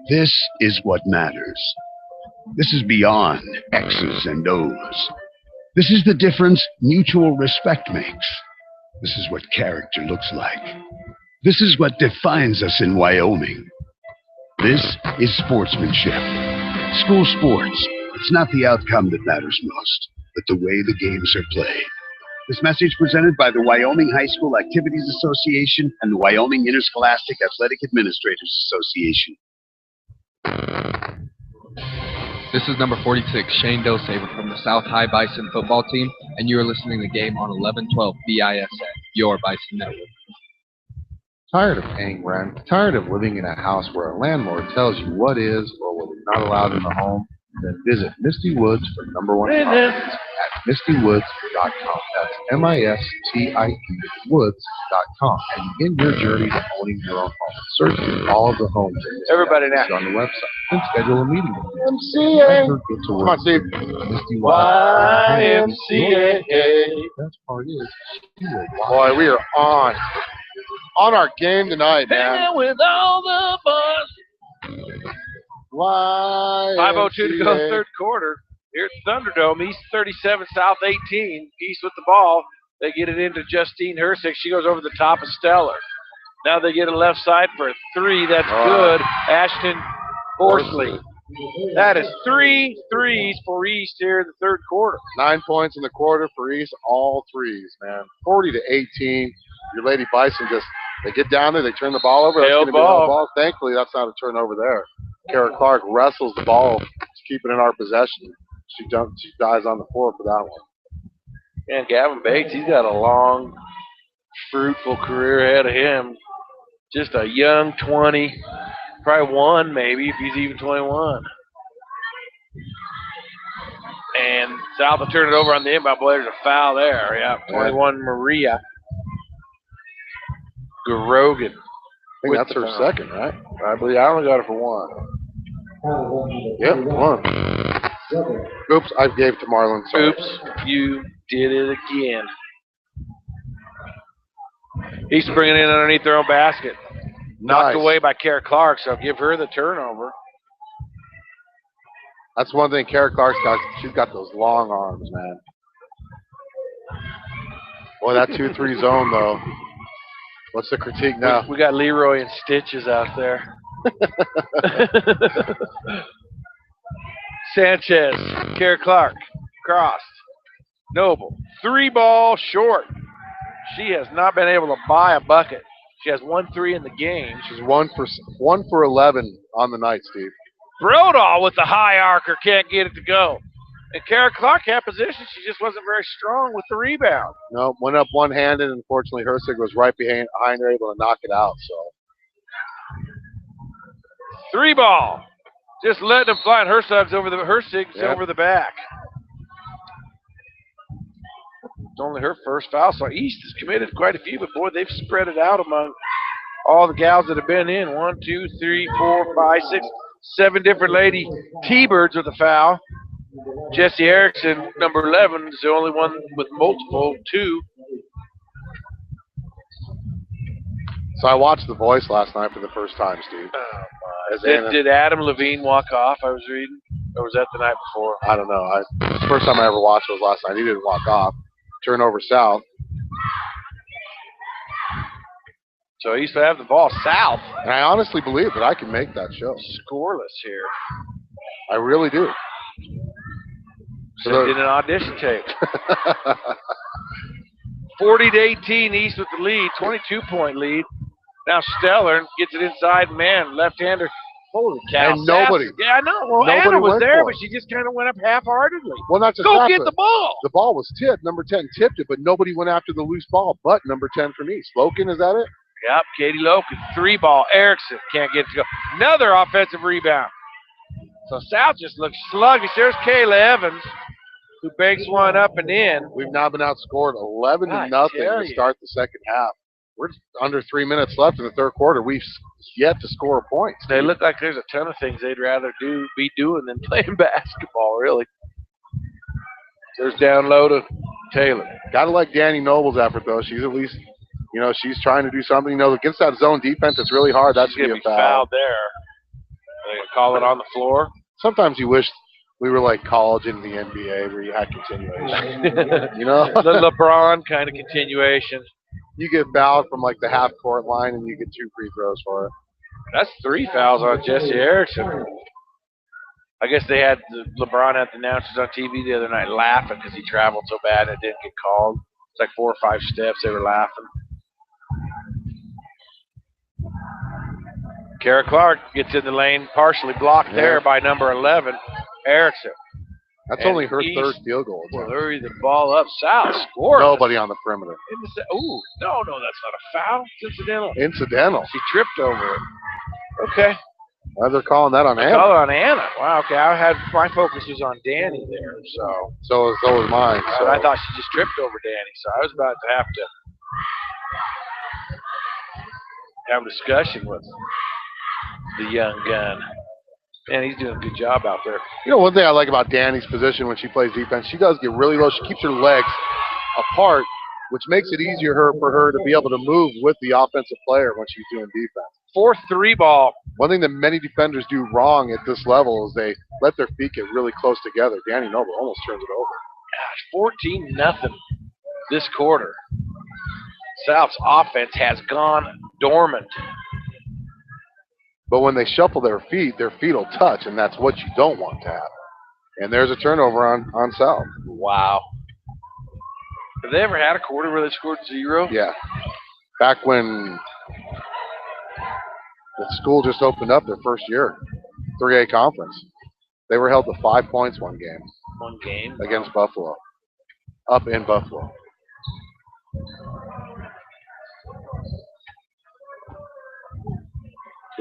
D: This is what matters. This is beyond X's and O's. This is the difference mutual respect makes. This is what character looks like. This is what defines us in Wyoming. This is sportsmanship. School sports. It's not the outcome that matters most, but the way the games are played. This message presented by the Wyoming High School Activities Association and the Wyoming Interscholastic Athletic Administrators Association.
E: This is number 46, Shane Dosaver from the South High Bison football team, and you are listening to the game on 1112 BISN, your Bison Network.
A: Tired of paying rent? Tired of living in a house where a landlord tells you what is or what is not allowed in the home? Then visit Misty Woods for number 1 properties at mistywoods.com. That's MISTIE woods.com. And begin your journey to owning your own home. Search for all of the homes
F: everybody now
A: on the website and schedule a meeting with them.
C: MCA. Come on, Steve.
A: Misty
F: YMCA.
A: Best part is,
C: Boy, we are on our game tonight, man.
F: With all the buzz. 5:02 to go, third quarter. Here at the Thunderdome, East 37, South 18. East with the ball. They get it into Justine Hersig. She goes over the top of Stellar. Now they get a left side for a 3. That's good. Ashton Horsley. That is 3 threes for East here in the third quarter.
C: 9 points in the quarter for East, all threes, man. 40-18. Your Lady Bison they get down there, they turn the ball over. That's going to be no ball. Thankfully, that's not a turnover there. Kara Clark wrestles the ball to keep it in our possession. She dies on the floor for that one.
F: And Gavin Bates, he's got a long, fruitful career ahead of him. Just a young 20, probably 1 maybe if he's even 21. And South will turn it over on the inbound. Boy, there's a foul there. Yeah, 21 Maria Garogan.
C: I think that's her second, right? I believe I only got it for 1. Yep, 1. Oops, I gave to Marlon. Sorry.
F: Oops, you did it again. He's bringing it in underneath their own basket. Knocked away by Kara Clark, so give her the turnover.
C: That's one thing Kara Clark's got. She's got those long arms, man. Boy, that 2-3 zone, though. What's the critique now?
F: We got Leroy and Stitches out there. Sanchez, Kara Clark, crossed. Noble, 3 ball short. She has not been able to buy a bucket. She has 1 3 in the game.
C: She's 1 for 11 on the night, Steve.
F: Brodall with the high arcer, can't get it to go. And Kara Clark had position. She just wasn't very strong with the rebound.
C: No, went up one-handed. Unfortunately, Hersig was right behind her, able to knock it out. So
F: 3 ball. Just letting them fly, and Hersig's over the back. It's only her first foul, so East has committed quite a few, but boy, they've spread it out among all the gals that have been in. 1, 2, 3, 4, 5, 6, 7 different Lady T-Birds with a foul. Jesse Erickson, number 11, is the only one with multiple, 2.
C: So I watched The Voice last night for the first time, Steve.
F: Did Adam Levine walk off, I was reading? Or was that the night before?
C: I don't know. first time I ever watched those last night. He didn't walk off. Turnover South.
F: So he used to have the ball South.
C: And I honestly believe that I can make that show.
F: Scoreless here.
C: I really do.
F: So did an audition tape. 40-18 East with the lead, 22-point lead. Now Stellar gets it inside, man, left-hander. Holy cow.
C: And nobody.
F: Yeah, I know. Well, Anna was there, but she just kind of went up half-heartedly.
C: Well, not just
F: Go
C: that,
F: get
C: but
F: the ball.
C: the ball was tipped. Number 10 tipped it, but nobody went after the loose ball but number 10 from East. Loken, is that it?
F: Yep, Katie Loken, 3-ball. Erickson can't get it to go. Another offensive rebound. So South just looks sluggish. There's Kayla Evans, who banks one up and in.
C: We've now been outscored 11-0 to start the second half. We're under 3 minutes left in the third quarter. We've yet to score a point.
F: They look like there's a ton of things they'd rather be doing than playing basketball, really. There's down low to Taylor.
C: Got to like Danny Noble's effort, though. She's at least, she's trying to do something. Against that zone defense, it's really hard. That's going to be a foul.
F: Fouled there. They call it on the floor.
C: Sometimes you wish we were like college in the NBA where you had continuation.
F: The LeBron kind of continuation.
C: You get fouled from like the half-court line and you get 2 free throws for it.
F: That's 3 fouls on Jesse Erickson. I guess LeBron had the announcers on TV the other night laughing because he traveled so bad and it didn't get called. It's like 4 or 5 steps. They were laughing. Kara Clark gets in the lane, partially blocked there by number 11, Erickson.
C: That's only her third field goal.
F: Well, hurry the ball up South. Score.
C: Nobody on the perimeter.
F: Ooh, no, that's not a foul. It's incidental.
C: Incidental.
F: She tripped over it. Okay.
C: They're calling that on Anna.
F: Call it on Anna. Wow, okay. My focus was on Danny there.
C: So was mine.
F: So I thought she just tripped over Danny. So I was about to have a discussion with the young gun. Man, he's doing a good job out there.
C: One thing I like about Danny's position when she plays defense, she does get really low. She keeps her legs apart, which makes it easier for her to be able to move with the offensive player when she's doing defense.
F: 4th 3-ball.
C: One thing that many defenders do wrong at this level is they let their feet get really close together. Danny Noble almost turns it over.
F: Gosh, 14-0 this quarter. South's offense has gone dormant.
C: But when they shuffle their feet will touch, and that's what you don't want to happen. And there's a turnover on South.
F: Wow. Have they ever had a quarter where they scored 0?
C: Yeah. Back when the school just opened up their first year, 3A conference. They were held to 5 points one game.
F: One game?
C: Against Buffalo. Up in Buffalo.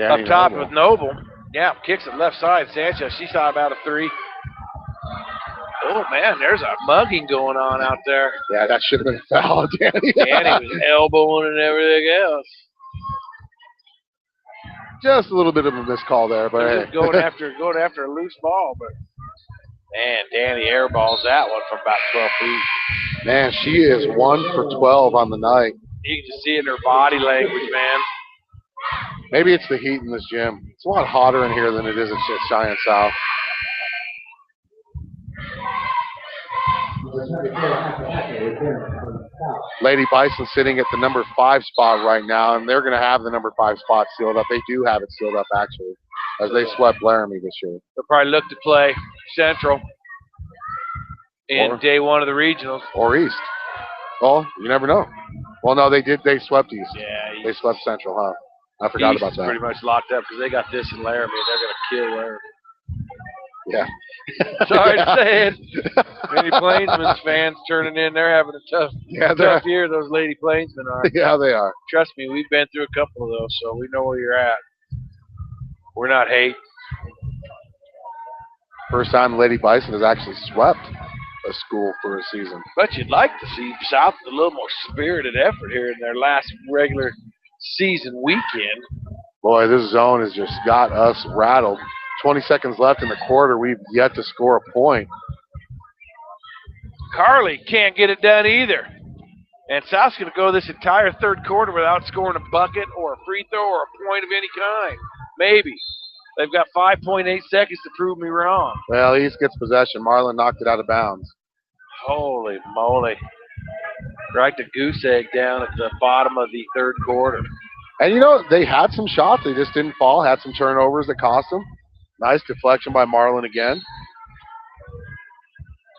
F: Up top with Noble. Yeah, kicks it left side. Sanchez, she saw about a 3. Oh, man, there's a mugging going on out there.
C: Yeah, that should have been a foul, Danny.
F: Danny was elbowing and everything else.
C: Just a little bit of a miscall there, but hey.
F: going after a loose ball, but man, Danny airballs that one from about 12 feet.
C: Man, she is 1 for 12 on the night.
F: You can just see it in her body language, man.
C: Maybe it's the heat in this gym. It's a lot hotter in here than it is at Cheyenne South. Lady Bison sitting at the number 5 spot right now, and they're going to have the number 5 spot sealed up. They do have it sealed up, actually, as they swept Laramie this year.
F: They'll probably look to play Central in day 1 of the regionals.
C: Or East. Well, you never know. Well, no, they did. They swept East.
F: Yeah,
C: they swept Central, huh? I forgot about that.
F: Pretty much locked up because they got this in Laramie. They're going to kill Laramie.
C: Yeah.
F: Sorry to say it. Many Plainsman's fans turning in. They're having a tough year, those Lady Plainsmen are.
C: Yeah, they are.
F: Trust me, we've been through a couple of those, so we know where you're at. We're not hate.
C: First time Lady Bison has actually swept a school for a season.
F: But you'd like to see South with a little more spirited effort here in their last regular season weekend.
C: Boy, this zone has just got us rattled. 20 seconds left in the quarter. We've yet to score a point.
F: Carly can't get it done either. And South's going to go this entire third quarter without scoring a bucket or a free throw or a point of any kind. Maybe. They've got 5.8 seconds to prove me wrong.
C: Well, East gets possession. Marlin knocked it out of bounds.
F: Holy moly. Right to goose egg down at the bottom of the third quarter.
C: And, you know, they had some shots. They just didn't fall. Had some turnovers that cost them. Nice deflection by Marlin again.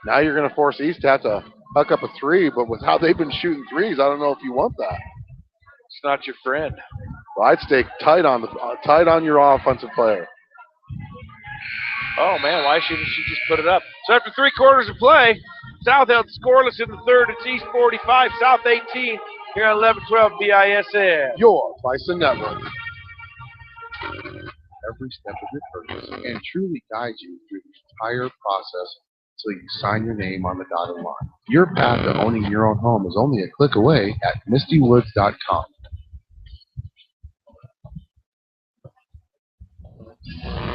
C: Now you're going to force East to have to huck up a three, but with how they've been shooting threes, I don't know if you want that.
F: It's not your friend.
C: Well, I'd stay tight on your offensive player.
F: Oh, man, why shouldn't she just put it up? So after 3 quarters of play, South held scoreless in the third. It's East 45, South 18 here on 1112 BISN.
C: Your Bison Network.
A: Every step of your purchase and truly guide you through the entire process so you sign your name on the dotted line. Your path to owning your own home is only a click away at mistywoods.com.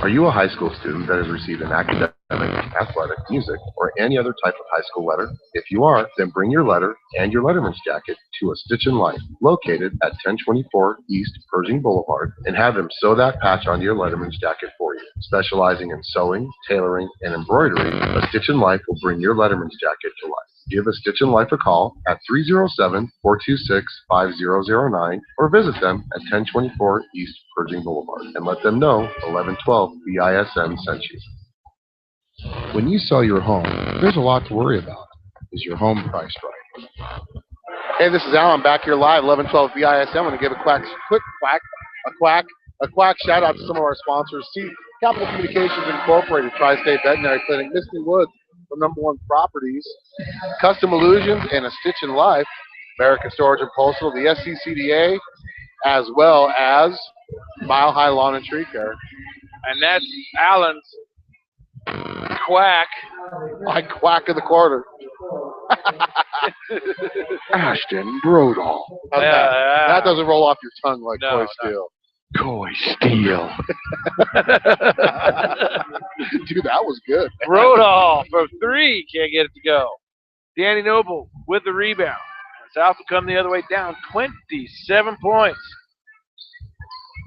A: Are you a high school student that has received an academic, athletic, music, or any other type of high school letter? If you are, then bring your letter and your letterman's jacket to A Stitch in Life, located at 1024 East Pershing Boulevard, and have them sew that patch onto your letterman's jacket for you. Specializing in sewing, tailoring, and embroidery, A Stitch in Life will bring your letterman's jacket to life. Give A Stitch in Life a call at 307-426-5009 or visit them at 1024 East Pershing Boulevard and let them know 1112 BISN sent you. When you sell your home, there's a lot to worry about. Is your home priced right?
C: Hey, this is Alan back here live, 1112 BISN. I'm going to give a quack shout out to some of our sponsors. See, Capital Communications Incorporated, Tri-State Veterinary Clinic, Misty Woods, the #1 properties, Custom Illusions, and A Stitch in Life, American Storage and Postal, the SCCDA, as well as Mile High Lawn and Tree Care.
F: And that's Alan's quack.
C: My quack of the quarter. Ashton Brodall. That doesn't roll off your tongue like Coy Steel.
A: Coy Steel.
C: Dude, that was good.
F: Brodall from 3, can't get it to go. Danny Noble with the rebound. South will come the other way down, 27 points.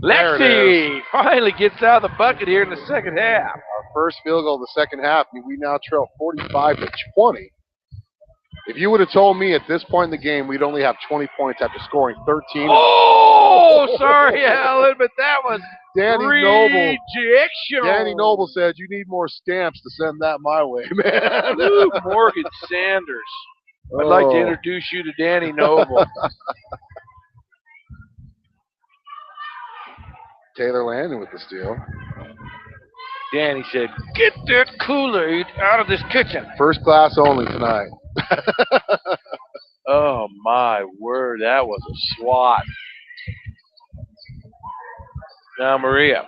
F: Lexi finally gets out of the bucket here in the second half.
C: Our first field goal of the second half, we now trail 45-20. If you would have told me at this point in the game we'd only have 20 points after scoring 13.
F: Oh, sorry, Alan, but that was
C: Danny Noble said you need more stamps to send that my way, man.
F: Ooh, Morgan Sanders. I'd like to introduce you to Danny Noble.
C: Taylor Landon with the steal.
F: Danny said, "Get that Kool-Aid out of this kitchen."
C: First class only tonight.
F: Oh, my word. That was a swat. Now Maria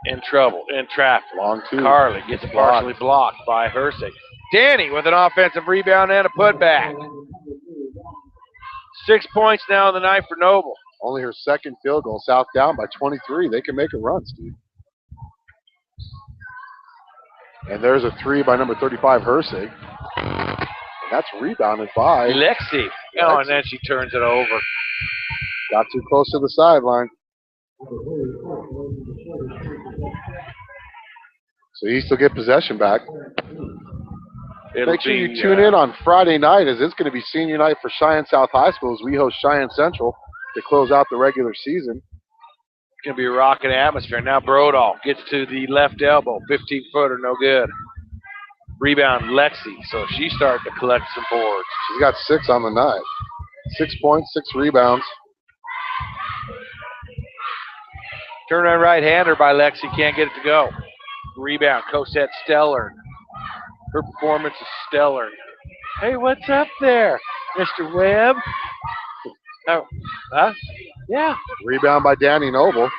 F: in trouble, in traffic.
C: Long two.
F: Carly gets partially blocked by Hersig. Danny with an offensive rebound and a putback. 6 points now in the night for Noble.
C: Only her second field goal. South down by 23. They can make a run, Steve. And there's a three by number 35, Hersig. And that's rebounded by
F: Lexi. Oh, and then she turns it over.
C: Got too close to the sideline. So you still get possession back. Make sure you tune in on Friday night, as it's going to be senior night for Cheyenne South High School as we host Cheyenne Central to close out the regular season.
F: It's going to be a rocking atmosphere. Now Brodall gets to the left elbow. 15-footer, no good. Rebound, Lexi. So she's starting to collect some boards.
C: She's got 6 on the night. 6 points, 6 rebounds.
F: Turnaround right-hander by Lexi. Can't get it to go. Rebound, Cosette Stellar. Her performance is stellar. Hey, what's up there, Mr. Webb? Oh, huh? Yeah.
C: Rebound by Danny Noble.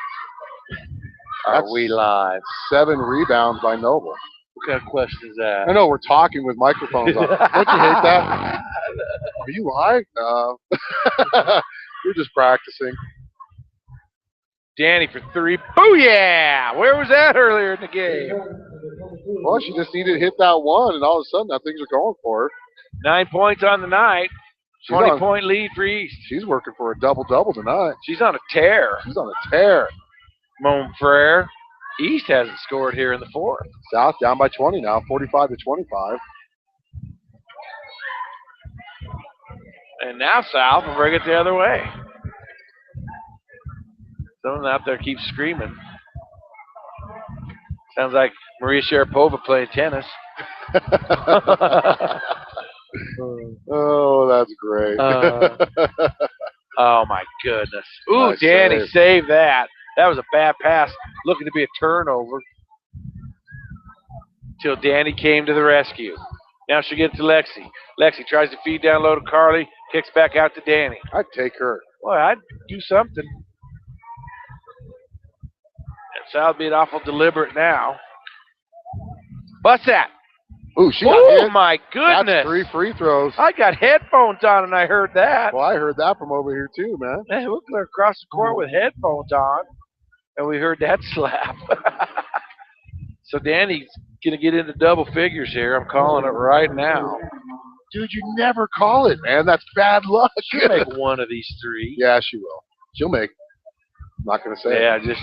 F: Are we live?
C: 7 rebounds by Noble.
F: What kind of question is that?
C: I know, we're talking with microphones on. Don't you hate that? Are you live? No. We're just practicing.
F: Danny for 3. Booyah! Where was that earlier in the game?
C: Well, she just needed to hit that one, and all of a sudden, now things are going for her.
F: 9 points on the night. 20-point lead for East.
C: She's working for a double-double tonight.
F: She's on a tear.
C: She's on a tear.
F: Montfrere. East hasn't scored here in the fourth.
C: South down by 20 now, 45 to 25.
F: And now South will bring it the other way. Someone out there keeps screaming. Sounds like Maria Sharapova playing tennis.
C: Oh, that's great.
F: Oh, my goodness. Ooh,
C: Nice
F: Danny
C: save.
F: saved that. That was a bad pass, looking to be a turnover. Till Danny came to the rescue. Now she gets to Lexi. Lexi tries to feed down low to Carly, kicks back out to Danny.
C: I'd take her.
F: Boy, I'd do something. And South being awful deliberate now. Bust that.
C: Ooh, she got
F: Oh,
C: hit.
F: my goodness.
C: That's 3 free throws.
F: I got headphones on and I heard that.
C: Well, I heard that from over here too, man.
F: Man, we're clear across the court with headphones on, and we heard that slap. So Danny's going to get into double figures here. I'm calling it right now.
C: Dude, you never call it, man. That's bad luck.
F: She'll make one of these three.
C: Yeah, she will. She'll make. I'm not going to say
F: Yeah, just.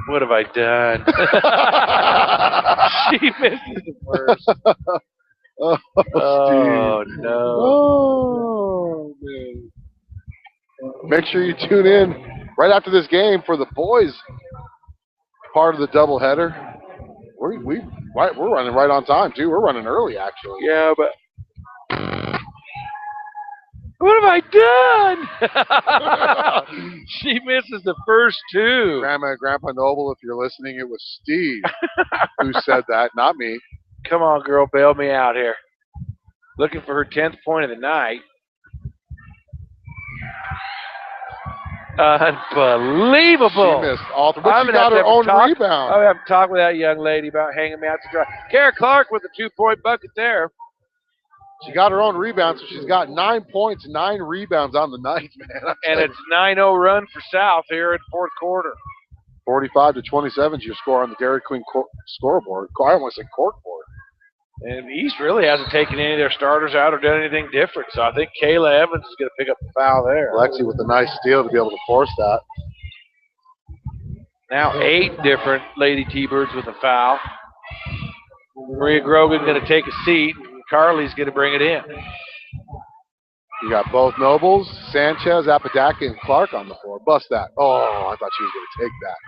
F: What have I done? She misses the first.
C: Oh,
F: Oh,
C: Steve.
F: no.
C: Oh, man. Make sure you tune in right after this game for the boys part of the doubleheader. We're running right on time, too. We're running early, actually.
F: Yeah, but. What have I done? She misses the first two.
C: Grandma and Grandpa Noble, if you're listening, it was Steve who said that, not me.
F: Come on, girl, bail me out here. Looking for her 10th point of the night. Unbelievable.
C: She missed all three. But
F: I'm
C: she
F: gonna
C: got
F: have
C: her own
F: to talk.
C: rebound.
F: I'm going to have to talk with that young lady about hanging me out to dry. Kara Clark with a 2-point bucket there.
C: She got her own rebound, so she's got 9 points, 9 rebounds on the night, man.
F: And it's 9-0 run for South here in fourth quarter.
C: 45 to 27 is your score on the Dairy Queen scoreboard. I almost said corkboard.
F: And East really hasn't taken any of their starters out or done anything different. So I think Kayla Evans is going to pick up the foul there.
C: Lexi with a nice steal to be able to force that.
F: Now 8 different Lady T-Birds with a foul. Maria Grogan's going to take a seat. Carly's going to bring it in.
C: You got both Nobles, Sanchez, Apodaca, and Clark on the floor. Bust that. Oh, I thought she was going to take that.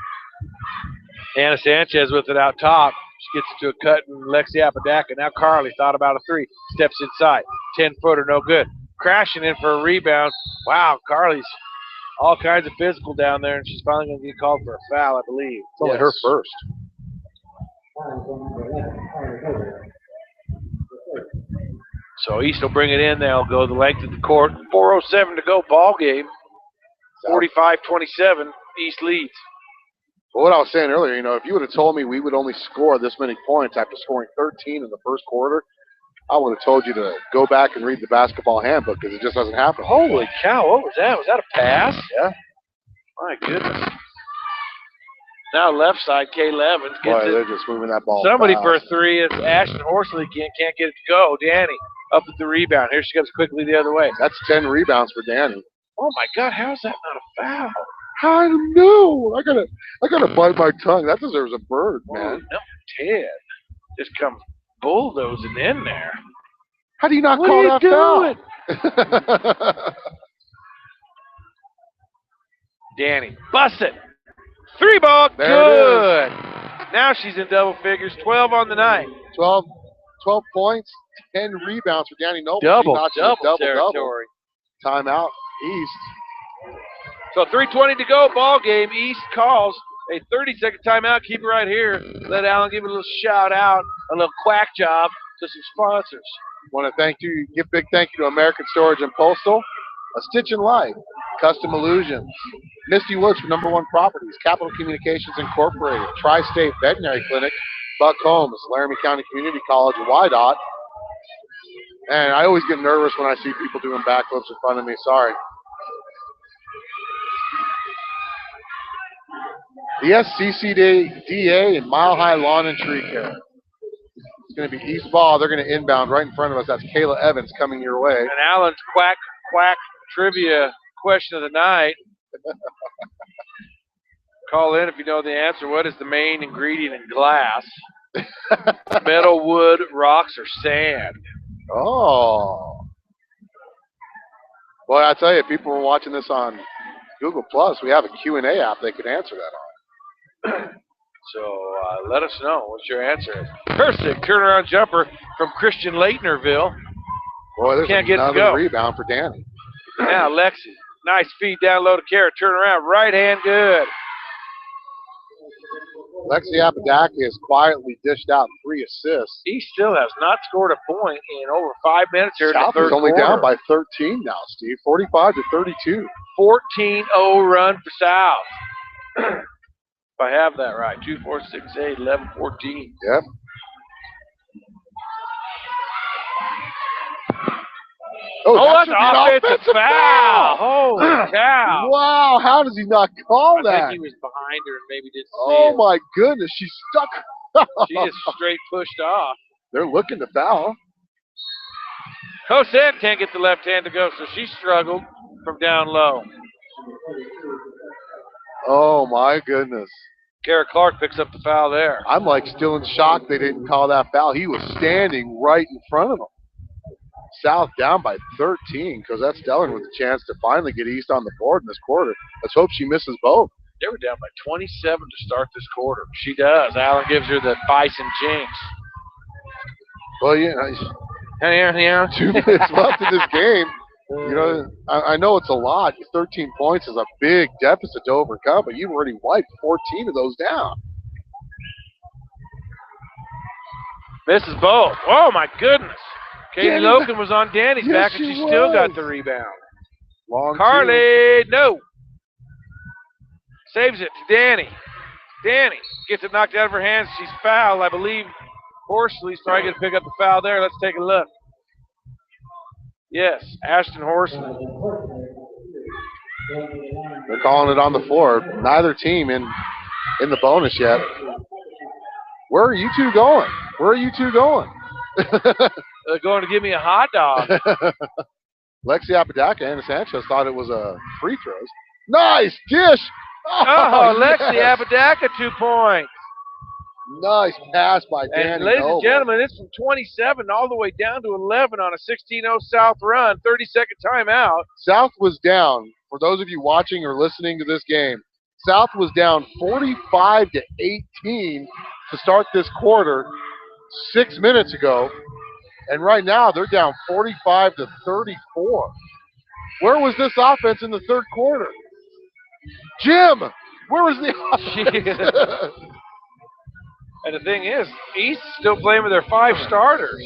F: Anna Sanchez with it out top. She gets it to a cut, and Lexi Apodaca. Now Carly thought about a three. Steps inside. 10-footer, no good. Crashing in for a rebound. Wow, Carly's all kinds of physical down there, and she's finally going to get called for a foul, I believe.
C: It's only her first.
F: So East will bring it in. They'll go the length of the court. 4:07 to go, ball game. 45-27, East leads.
C: Well, what I was saying earlier, if you would have told me we would only score this many points after scoring 13 in the first quarter, I would have told you to go back and read the basketball handbook because it just doesn't happen.
F: Holy cow, what was that? Was that a pass?
C: Yeah.
F: My goodness. Now left side, Kayla Evans gets
C: Boy,
F: it.
C: they're just moving that ball
F: Somebody
C: fast.
F: for a three. It's Ashton Horsley can't get it to go. Danny up at the rebound. Here she comes quickly the other way.
C: That's 10 rebounds for Danny.
F: Oh my God, how is that not a foul?
C: I don't know. I gotta bite my tongue. That deserves a bird, man.
F: Number 10 just comes bulldozing in there.
C: How do you not
F: What
C: call
F: are you
C: that
F: doing?
C: foul?
F: Danny, bust it. 3 ball,
C: There
F: good. Now she's in double figures, 12 on the night.
C: 12 points, 10 rebounds for Danny Noble.
F: Double
C: double
F: territory.
C: Timeout, East.
F: So 3:20 to go, ball game. East calls a 30-second timeout. Keep it right here. Let Alan give it a little shout out, a little quack job to some sponsors.
C: Want to give big thank you to American Storage and Postal, A Stitch in Life, Custom Illusions, Misty Woods for #1 Properties, Capital Communications Incorporated, Tri-State Veterinary Clinic, Buck Homes, Laramie County Community College, YDOT. And I always get nervous when I see people doing backflips in front of me. Sorry. The SCCDA and Mile High Lawn and Tree Care. It's going to be East ball. They're going to inbound right in front of us. That's Kayla Evans coming your way.
F: And Alan's quack trivia question of the night. Call in if you know the answer. What is the main ingredient in glass? Metal, wood, rocks, or sand?
C: Oh. Boy, I tell you, if people were watching this on Google Plus, we have a Q&A app they could answer that on.
F: So let us know what your answer is. Perfect turnaround jumper from Christian Leitnerville.
C: Boy, there's
F: Can't get it to
C: another
F: go.
C: rebound for Danny.
F: Now Lexi, nice feed down low to Kara. Turn around, right hand good.
C: Lexi Apodaca has quietly dished out 3 assists.
F: He still has not scored a point in over 5 minutes here in the
C: South
F: third
C: is only
F: quarter.
C: down by 13 now, Steve. 45-32.
F: 14-0 run for South. If I have that right. 2, 4, 6, 8, 11, 14.
C: Yep.
F: Oh, that's an offensive foul. Holy cow.
C: Wow, how does he not call that?
F: I think he was behind her and maybe didn't see
C: Oh,
F: it.
C: my goodness. She's stuck.
F: She is straight pushed off.
C: They're looking to foul.
F: Cosette can't get the left hand to go, so she struggled from down low.
C: Oh, my goodness.
F: Garrett Clark picks up the foul there.
C: I'm like still in shock they didn't call that foul. He was standing right in front of him. South down by 13. Cosette Stelling with a chance to finally get East on the board in this quarter. Let's hope she misses both.
F: They were down by 27 to start this quarter. She does. Allen gives her the Bison jinx.
C: Well, you know,
F: Yeah.
C: 2 minutes left in this game. You know, I know it's a lot. 13 points is a big deficit to overcome, but you've already wiped 14 of those down.
F: Misses both. Oh, my goodness. Katie
C: Danny,
F: Loken was on Danny's
C: yes,
F: back, and
C: she
F: she still
C: was.
F: got the rebound.
C: Long
F: Carly, no. Saves it to Danny. Danny gets it knocked out of her hands. She's fouled. I believe Horsley's probably going to pick up the foul there. Let's take a look. Yes, Ashton Horsley.
C: They're calling it on the floor. Neither team in the bonus yet. Where are you two going? Where are you two going?
F: They're going to give me a hot dog.
C: Lexi Apodaca and Sanchez thought it was a free throws. Nice dish.
F: Oh, Lexi
C: yes.
F: Apodaca, 2 points.
C: Nice pass by Danny.
F: And ladies
C: Noble.
F: and gentlemen, it's from 27 all the way down to 11 on a 16-0 South run. 30-second timeout.
C: South was down. For those of you watching or listening to this game, South was down 45-18 to start this quarter 6 minutes ago. And right now they're down 45-34. Where was this offense in the third quarter? Jim, where was the offense?
F: And the thing is, East is still playing with their 5 starters.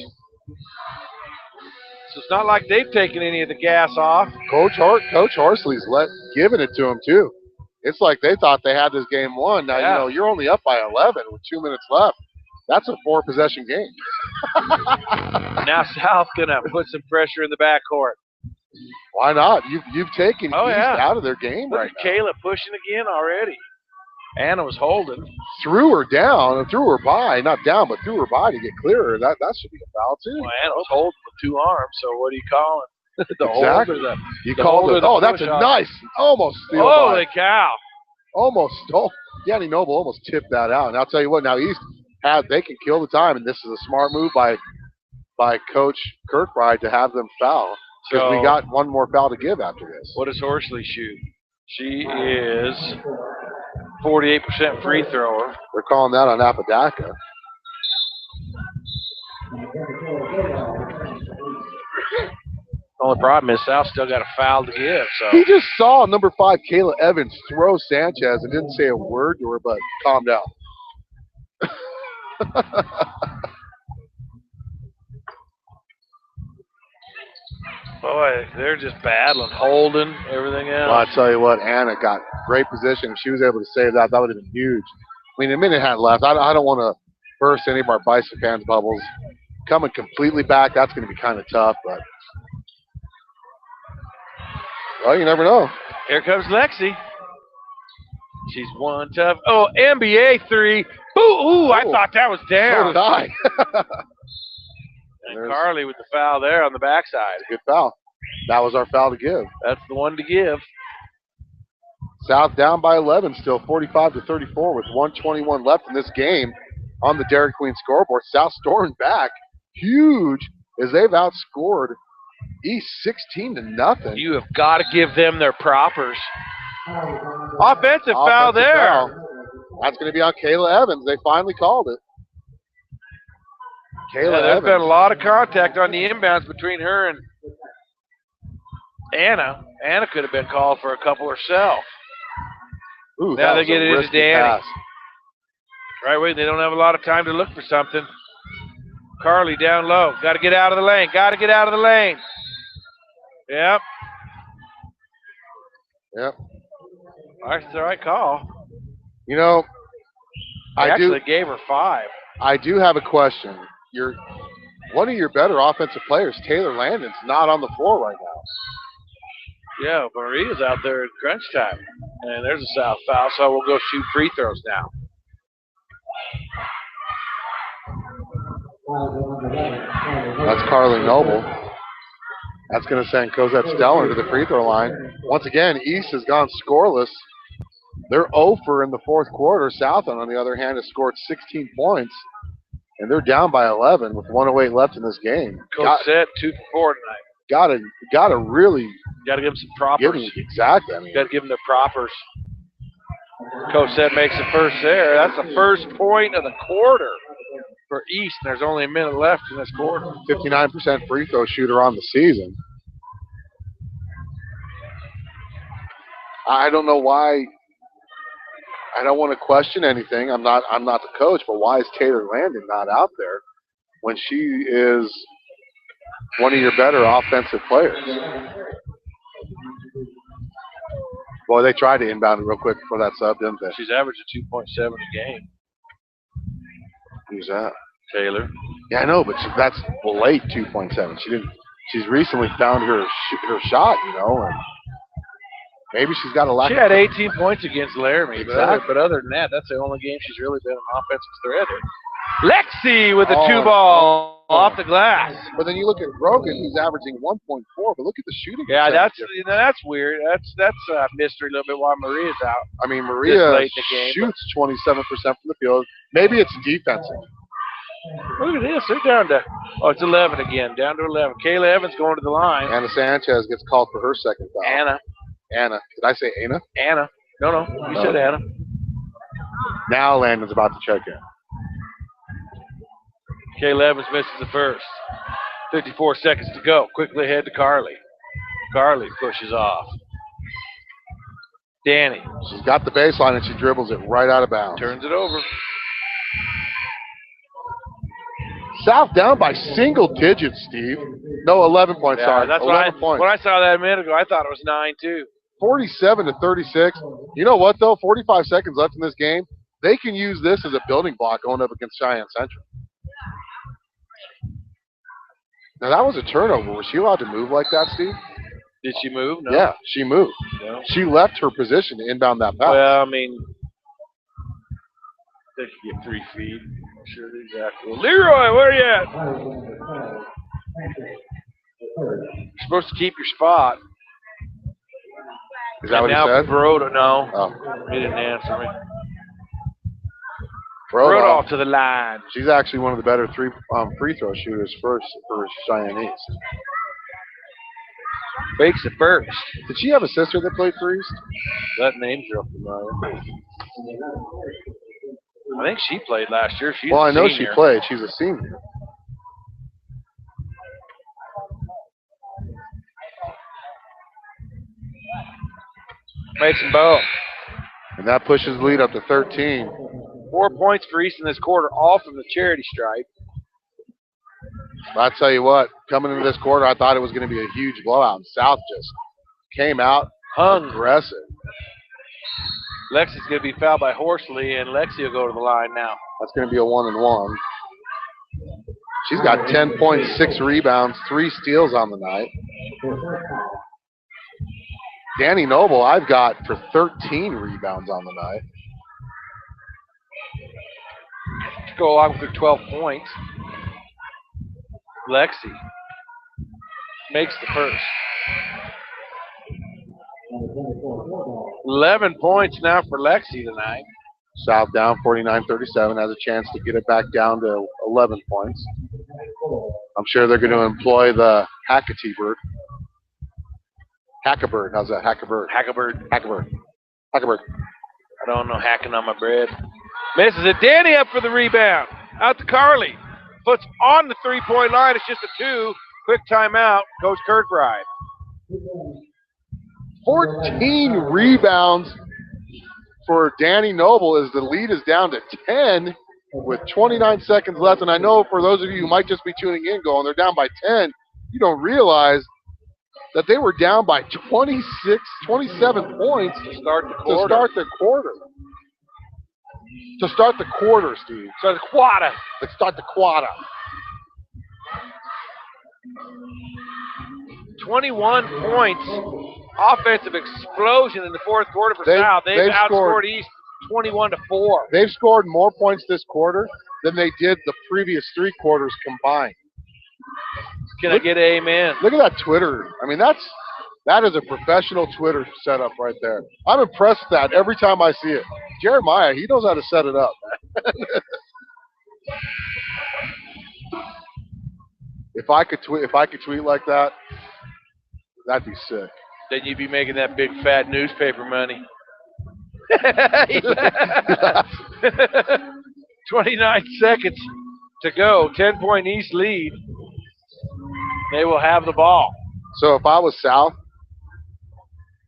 F: So it's not like they've taken any of the gas off.
C: Coach Horsley's giving it to him too. It's like they thought they had this game won. Now,
F: Yeah.
C: you know, you're only up by 11 with 2 minutes left. That's a 4-possession game.
F: Now South going to put some pressure in the backcourt.
C: Why not? You've taken
F: Oh,
C: East
F: yeah.
C: out of their game
F: Look
C: right
F: at
C: now.
F: Kayla pushing again already. Anna was holding.
C: Threw her down and threw her by, not down, but threw her by to get clearer. That should be a foul too.
F: Well, Anna was holding with 2 arms, so what are you calling? The
C: Exactly.
F: hold or the
C: You
F: the
C: called
F: hold or
C: it.
F: the
C: Oh, that's a
F: push-off?
C: nice, almost steal
F: Holy
C: by.
F: cow.
C: Almost stole. Danny Noble almost tipped that out. And I'll tell you what, now East they can kill the time, and this is a smart move by Coach Kirkbride to have them foul. Because
F: So-
C: we got one more foul to give after this.
F: What does Horsley shoot? She is 48% free thrower.
C: They're calling that on Apodaca.
F: Only problem is South still got a foul to give. So
C: He just saw number 5, Kayla Evans, throw Sanchez and didn't say a word to her, but calm down.
F: boy, they're just battling, holding, everything else.
C: Well, I tell you what, Anna got great position. If she was able to save that, that would have been huge. I mean, a minute had left. I don't want to burst any of our Bison fans' bubbles. Coming completely back, that's going to be kind of tough, but well, you never know.
F: Here comes Lexi. She's one tough. Oh, NBA 3. Ooh, I thought that was
C: So
F: down.
C: did I.
F: And Carly with the foul there on the backside.
C: Good foul. That was our foul to give.
F: That's the one to give.
C: South down by 11 still, 45-34 with 1:21 left in this game on the Dairy Queen scoreboard. South storming back huge as they've outscored East 16-0.
F: You have got to give them their propers. Offensive foul there.
C: Foul. That's going to be on Kayla Evans. They finally called it. Kayla
F: There's
C: Evans.
F: been a lot of contact on the inbounds between her and Anna. Anna could have been called for a couple herself.
C: Ooh,
F: now they
C: was
F: get
C: a
F: it into
C: risky
F: Danny.
C: pass.
F: Right way, they don't have a lot of time to look for something. Carly down low. Got to get out of the lane. Got to get out of the lane. Yep.
C: Yep.
F: That's the right call.
C: You know,
F: I actually gave her 5.
C: I do have a question. One of your better offensive players, Taylor Landon's not on the floor right now.
F: Yeah, Maria's out there in crunch time. And there's a South foul, so we'll go shoot free throws now.
C: That's Carly Noble. That's going to send Cosette Stellar to the free throw line. Once again, East has gone scoreless. They're 0 in the fourth quarter. South, on the other hand, has scored 16 points, and they're down by 11 with 1:08 left in this game.
F: Cosette 2 for 4 tonight.
C: Gotta really
F: give them some propers.
C: Exactly. I mean,
F: got to give them their propers. Cosette makes the first there. That's the first point of the quarter for East. And there's only a minute left in this quarter.
C: 59% free throw shooter on the season. I don't know why. I don't want to question anything. I'm not the coach, but why is Taylor Landon not out there when she is one of your better offensive players? Boy, they tried to inbound it real quick before that sub, didn't they?
F: She's averaging 2.7 a game.
C: Who's that?
F: Taylor.
C: Yeah, I know, but that's late 2.7. She's recently found her shot, and maybe she's got a lack.
F: She had 18 points against Laramie,
C: exactly.
F: but other than that, that's the only game she's really been an offensive threat in. Lexi with the 2-ball off the glass.
C: But then you look at Brogan, who's averaging 1.4. But look at the shooting.
F: Yeah, that's weird. That's a mystery a little bit why Maria's out.
C: I mean, Maria
F: late in the game,
C: shoots 27% from the field. Maybe it's defensive.
F: Look at this. They're down to it's 11 again. Down to 11. Kayla Evans going to the line.
C: Anna Sanchez gets called for her second foul. Anna. Did I say Anna?
F: Anna. No. You said Anna.
C: Now Landon's about to check in.
F: Kayla Evans misses the first. 54 seconds to go. Quickly ahead to Carly. Carly pushes off. Danny.
C: She's got the baseline and she dribbles it right out of bounds.
F: Turns it over.
C: South down by single digits, Steve. No, 11 points. Sorry,
F: that's
C: 11 points.
F: When I saw that a minute ago, I thought it was 9 too.
C: 47-36. You know what though? 45 seconds left in this game. They can use this as a building block going up against Cheyenne Central. Now that was a turnover. Was she allowed to move like that, Steve?
F: Did she move? No.
C: Yeah, she moved.
F: No.
C: She left her position to inbound that pass.
F: Well, I mean, they could get 3 feet. Sure, exactly. Leroy, where you at? You're supposed to keep your spot.
C: Is that what he said?
F: Broda, no.
C: Oh.
F: He didn't answer me.
C: Broda
F: to the line.
C: She's actually one of the better free throw shooters for Cheyenne East.
F: Makes it first.
C: Did she have a sister that played for East?
F: That name's real familiar. I think she played last year. She's
C: I know
F: senior.
C: she played. She's a senior.
F: Makes them both.
C: And that pushes the lead up to 13.
F: 4 points for East in this quarter, all from the charity stripe.
C: I'll tell you what, coming into this quarter, I thought it was going to be a huge blowout. And South just came out aggressive.
F: Lexi's going to be fouled by Horsley, and Lexi will go to the line now.
C: That's going to be a 1-and-1. She's got 10 points, 6 rebounds, 3 steals on the night. Danny Noble, I've got for 13 rebounds on the night.
F: To go along with her 12 points. Lexi makes the first. 11 points now for Lexi tonight.
C: South down 49-37, has a chance to get it back down to 11 points. I'm sure they're going to employ the Hackatee bird. Hackabird, how's that? Hackabird.
F: Hackabird.
C: Hackabird. Hackabird.
F: I don't know hacking on my bread. Misses it. Danny up for the rebound. Out to Carly. Puts on the three-point line. It's just a 2. Quick timeout. Coach Kirkbride.
C: 14 rebounds for Danny Noble as the lead is down to 10 with 29 seconds left. And I know for those of you who might just be tuning in going, they're down by 10, you don't realize that they were down by 27 points to start the quarter. To start the quarter, Steve.
F: So the quarter.
C: Let's start the quarter.
F: 21 points. Offensive explosion in the fourth quarter for South. They've outscored East 21-4.
C: They've scored more points this quarter than they did the previous 3 quarters combined.
F: Can I get an amen?
C: Look at that Twitter. I mean, that is a professional Twitter setup right there. I'm impressed with that every time I see it. Jeremiah, he knows how to set it up. If I could tweet like that, that'd be sick.
F: Then you'd be making that big fat newspaper money. 29 seconds to go. 10-point East lead. They will have the ball.
C: So if I was South,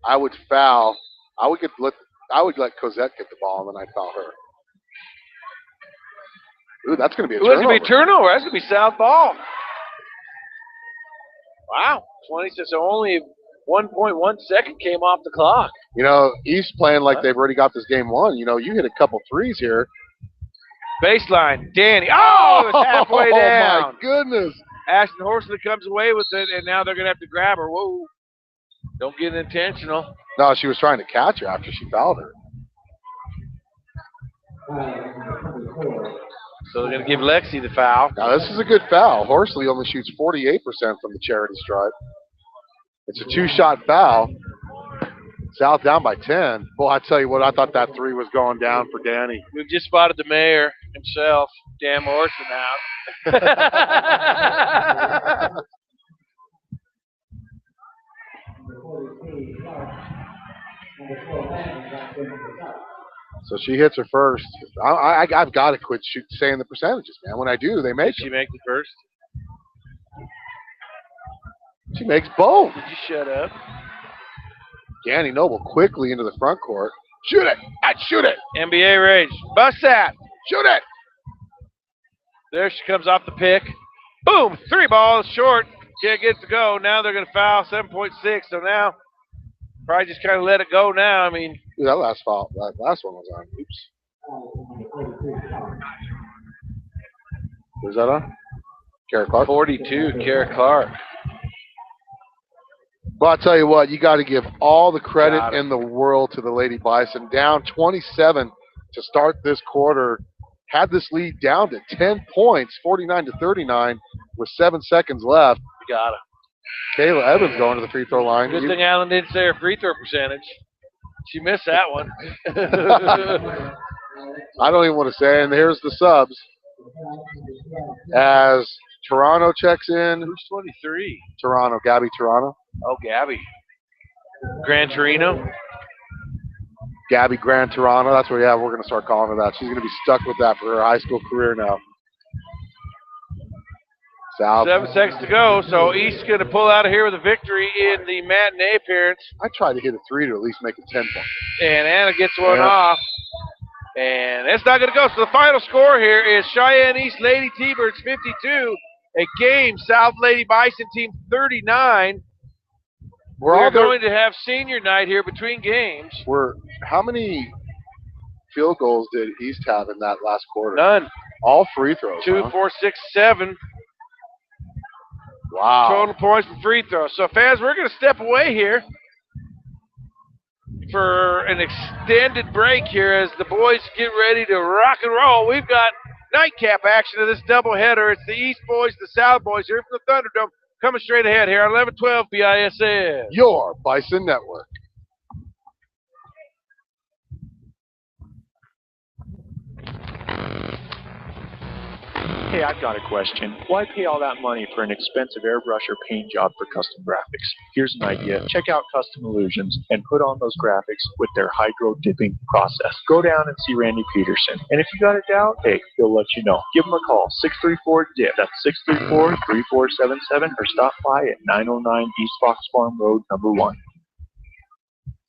C: I would foul. I would let Cosette get the ball, and then I'd foul her. Ooh, that's going to be a turnover.
F: That's going to be a turnover. That's going to be South ball. Wow. 26. So only 1.1 second came off the clock.
C: You know, East playing like they've already got this game won. You know, you hit a couple threes here.
F: Baseline. Danny. Oh, it's halfway down.
C: Oh, my goodness.
F: Ashton Horsley comes away with it, and now they're going to have to grab her. Whoa. Don't get intentional.
C: No, she was trying to catch her after she fouled her.
F: So they're going to give Lexi the foul.
C: Now, this is a good foul. Horsley only shoots 48% from the charity stripe. It's a 2-shot foul. South down by 10. Boy, I tell you what, I thought that 3 was going down for Danny.
F: We've just spotted the mayor himself, Dan Morrison, out.
C: So she hits her first. I've got to quit saying the percentages, man. When I do, they make
F: Did she make the first?
C: She makes both.
F: Did you shut up?
C: Danny Noble quickly into the front court. Shoot it. I'd shoot it.
F: NBA Rage. Bust that.
C: Shoot it.
F: There she comes off the pick. Boom. 3 balls short. Can't get it to go. Now they're going to foul 7.6. So now probably just kind of let it go now. I mean.
C: Dude, that last one was on. Oops. Who's that on? Kara Clark?
F: 42, Kara Clark.
C: Well, I'll tell you what, you got to give all the credit in the world to the Lady Bison. Down 27 to start this quarter. Had this lead down to 10 points, 49-39, with 7 seconds left.
F: You got it.
C: Kayla Evans going to the free throw line.
F: Good thing Alan didn't say her free throw percentage. She missed that one.
C: I don't even want to say, and here's the subs. As Toronto checks in.
F: Who's 23?
C: Toronto, Gabby Toronto.
F: Oh, Gabby. Gran Torino.
C: Gabby Gran Toronto. That's what, yeah, we're going to start calling her that. She's going to be stuck with that for her high school career now. South.
F: 7 seconds to go, so East's going to pull out of here with a victory in the matinee appearance.
C: I tried to hit a 3 to at least make it 10 points.
F: And Anna gets one off. And it's not going to go. So the final score here is Cheyenne East Lady T-Birds 52. A game, South Lady Bison team 39. We're going to have senior night here between games.
C: How many field goals did East have in that last quarter?
F: None.
C: All free throws.
F: 2, 4, 6, 7.
C: Wow.
F: Total points for free throws. So, fans, we're going to step away here for an extended break here as the boys get ready to rock and roll. We've got nightcap action of this doubleheader. It's the East boys, the South boys here from the Thunderdome coming straight ahead here on 1112 BISN.
C: Your Bison Network.
B: Hey, I've got a question. Why pay all that money for an expensive airbrush or paint job for custom graphics? Here's an idea. Check out Custom Illusions and put on those graphics with their hydro dipping process. Go down and see Randy Peterson. And if you got a doubt, hey, he'll let you know. Give him a call, 634-DIP. That's 634-3477, or stop by at 909 East Fox Farm Road, number 1.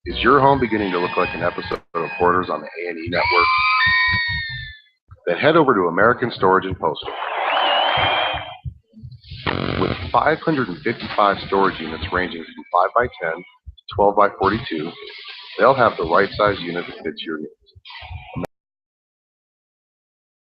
A: Is your home beginning to look like an episode of Hoarders on the A&E network? Then head over to American Storage and Postal. With 555 storage units ranging from 5x10 to 12x42, they'll have the right size unit that fits your needs.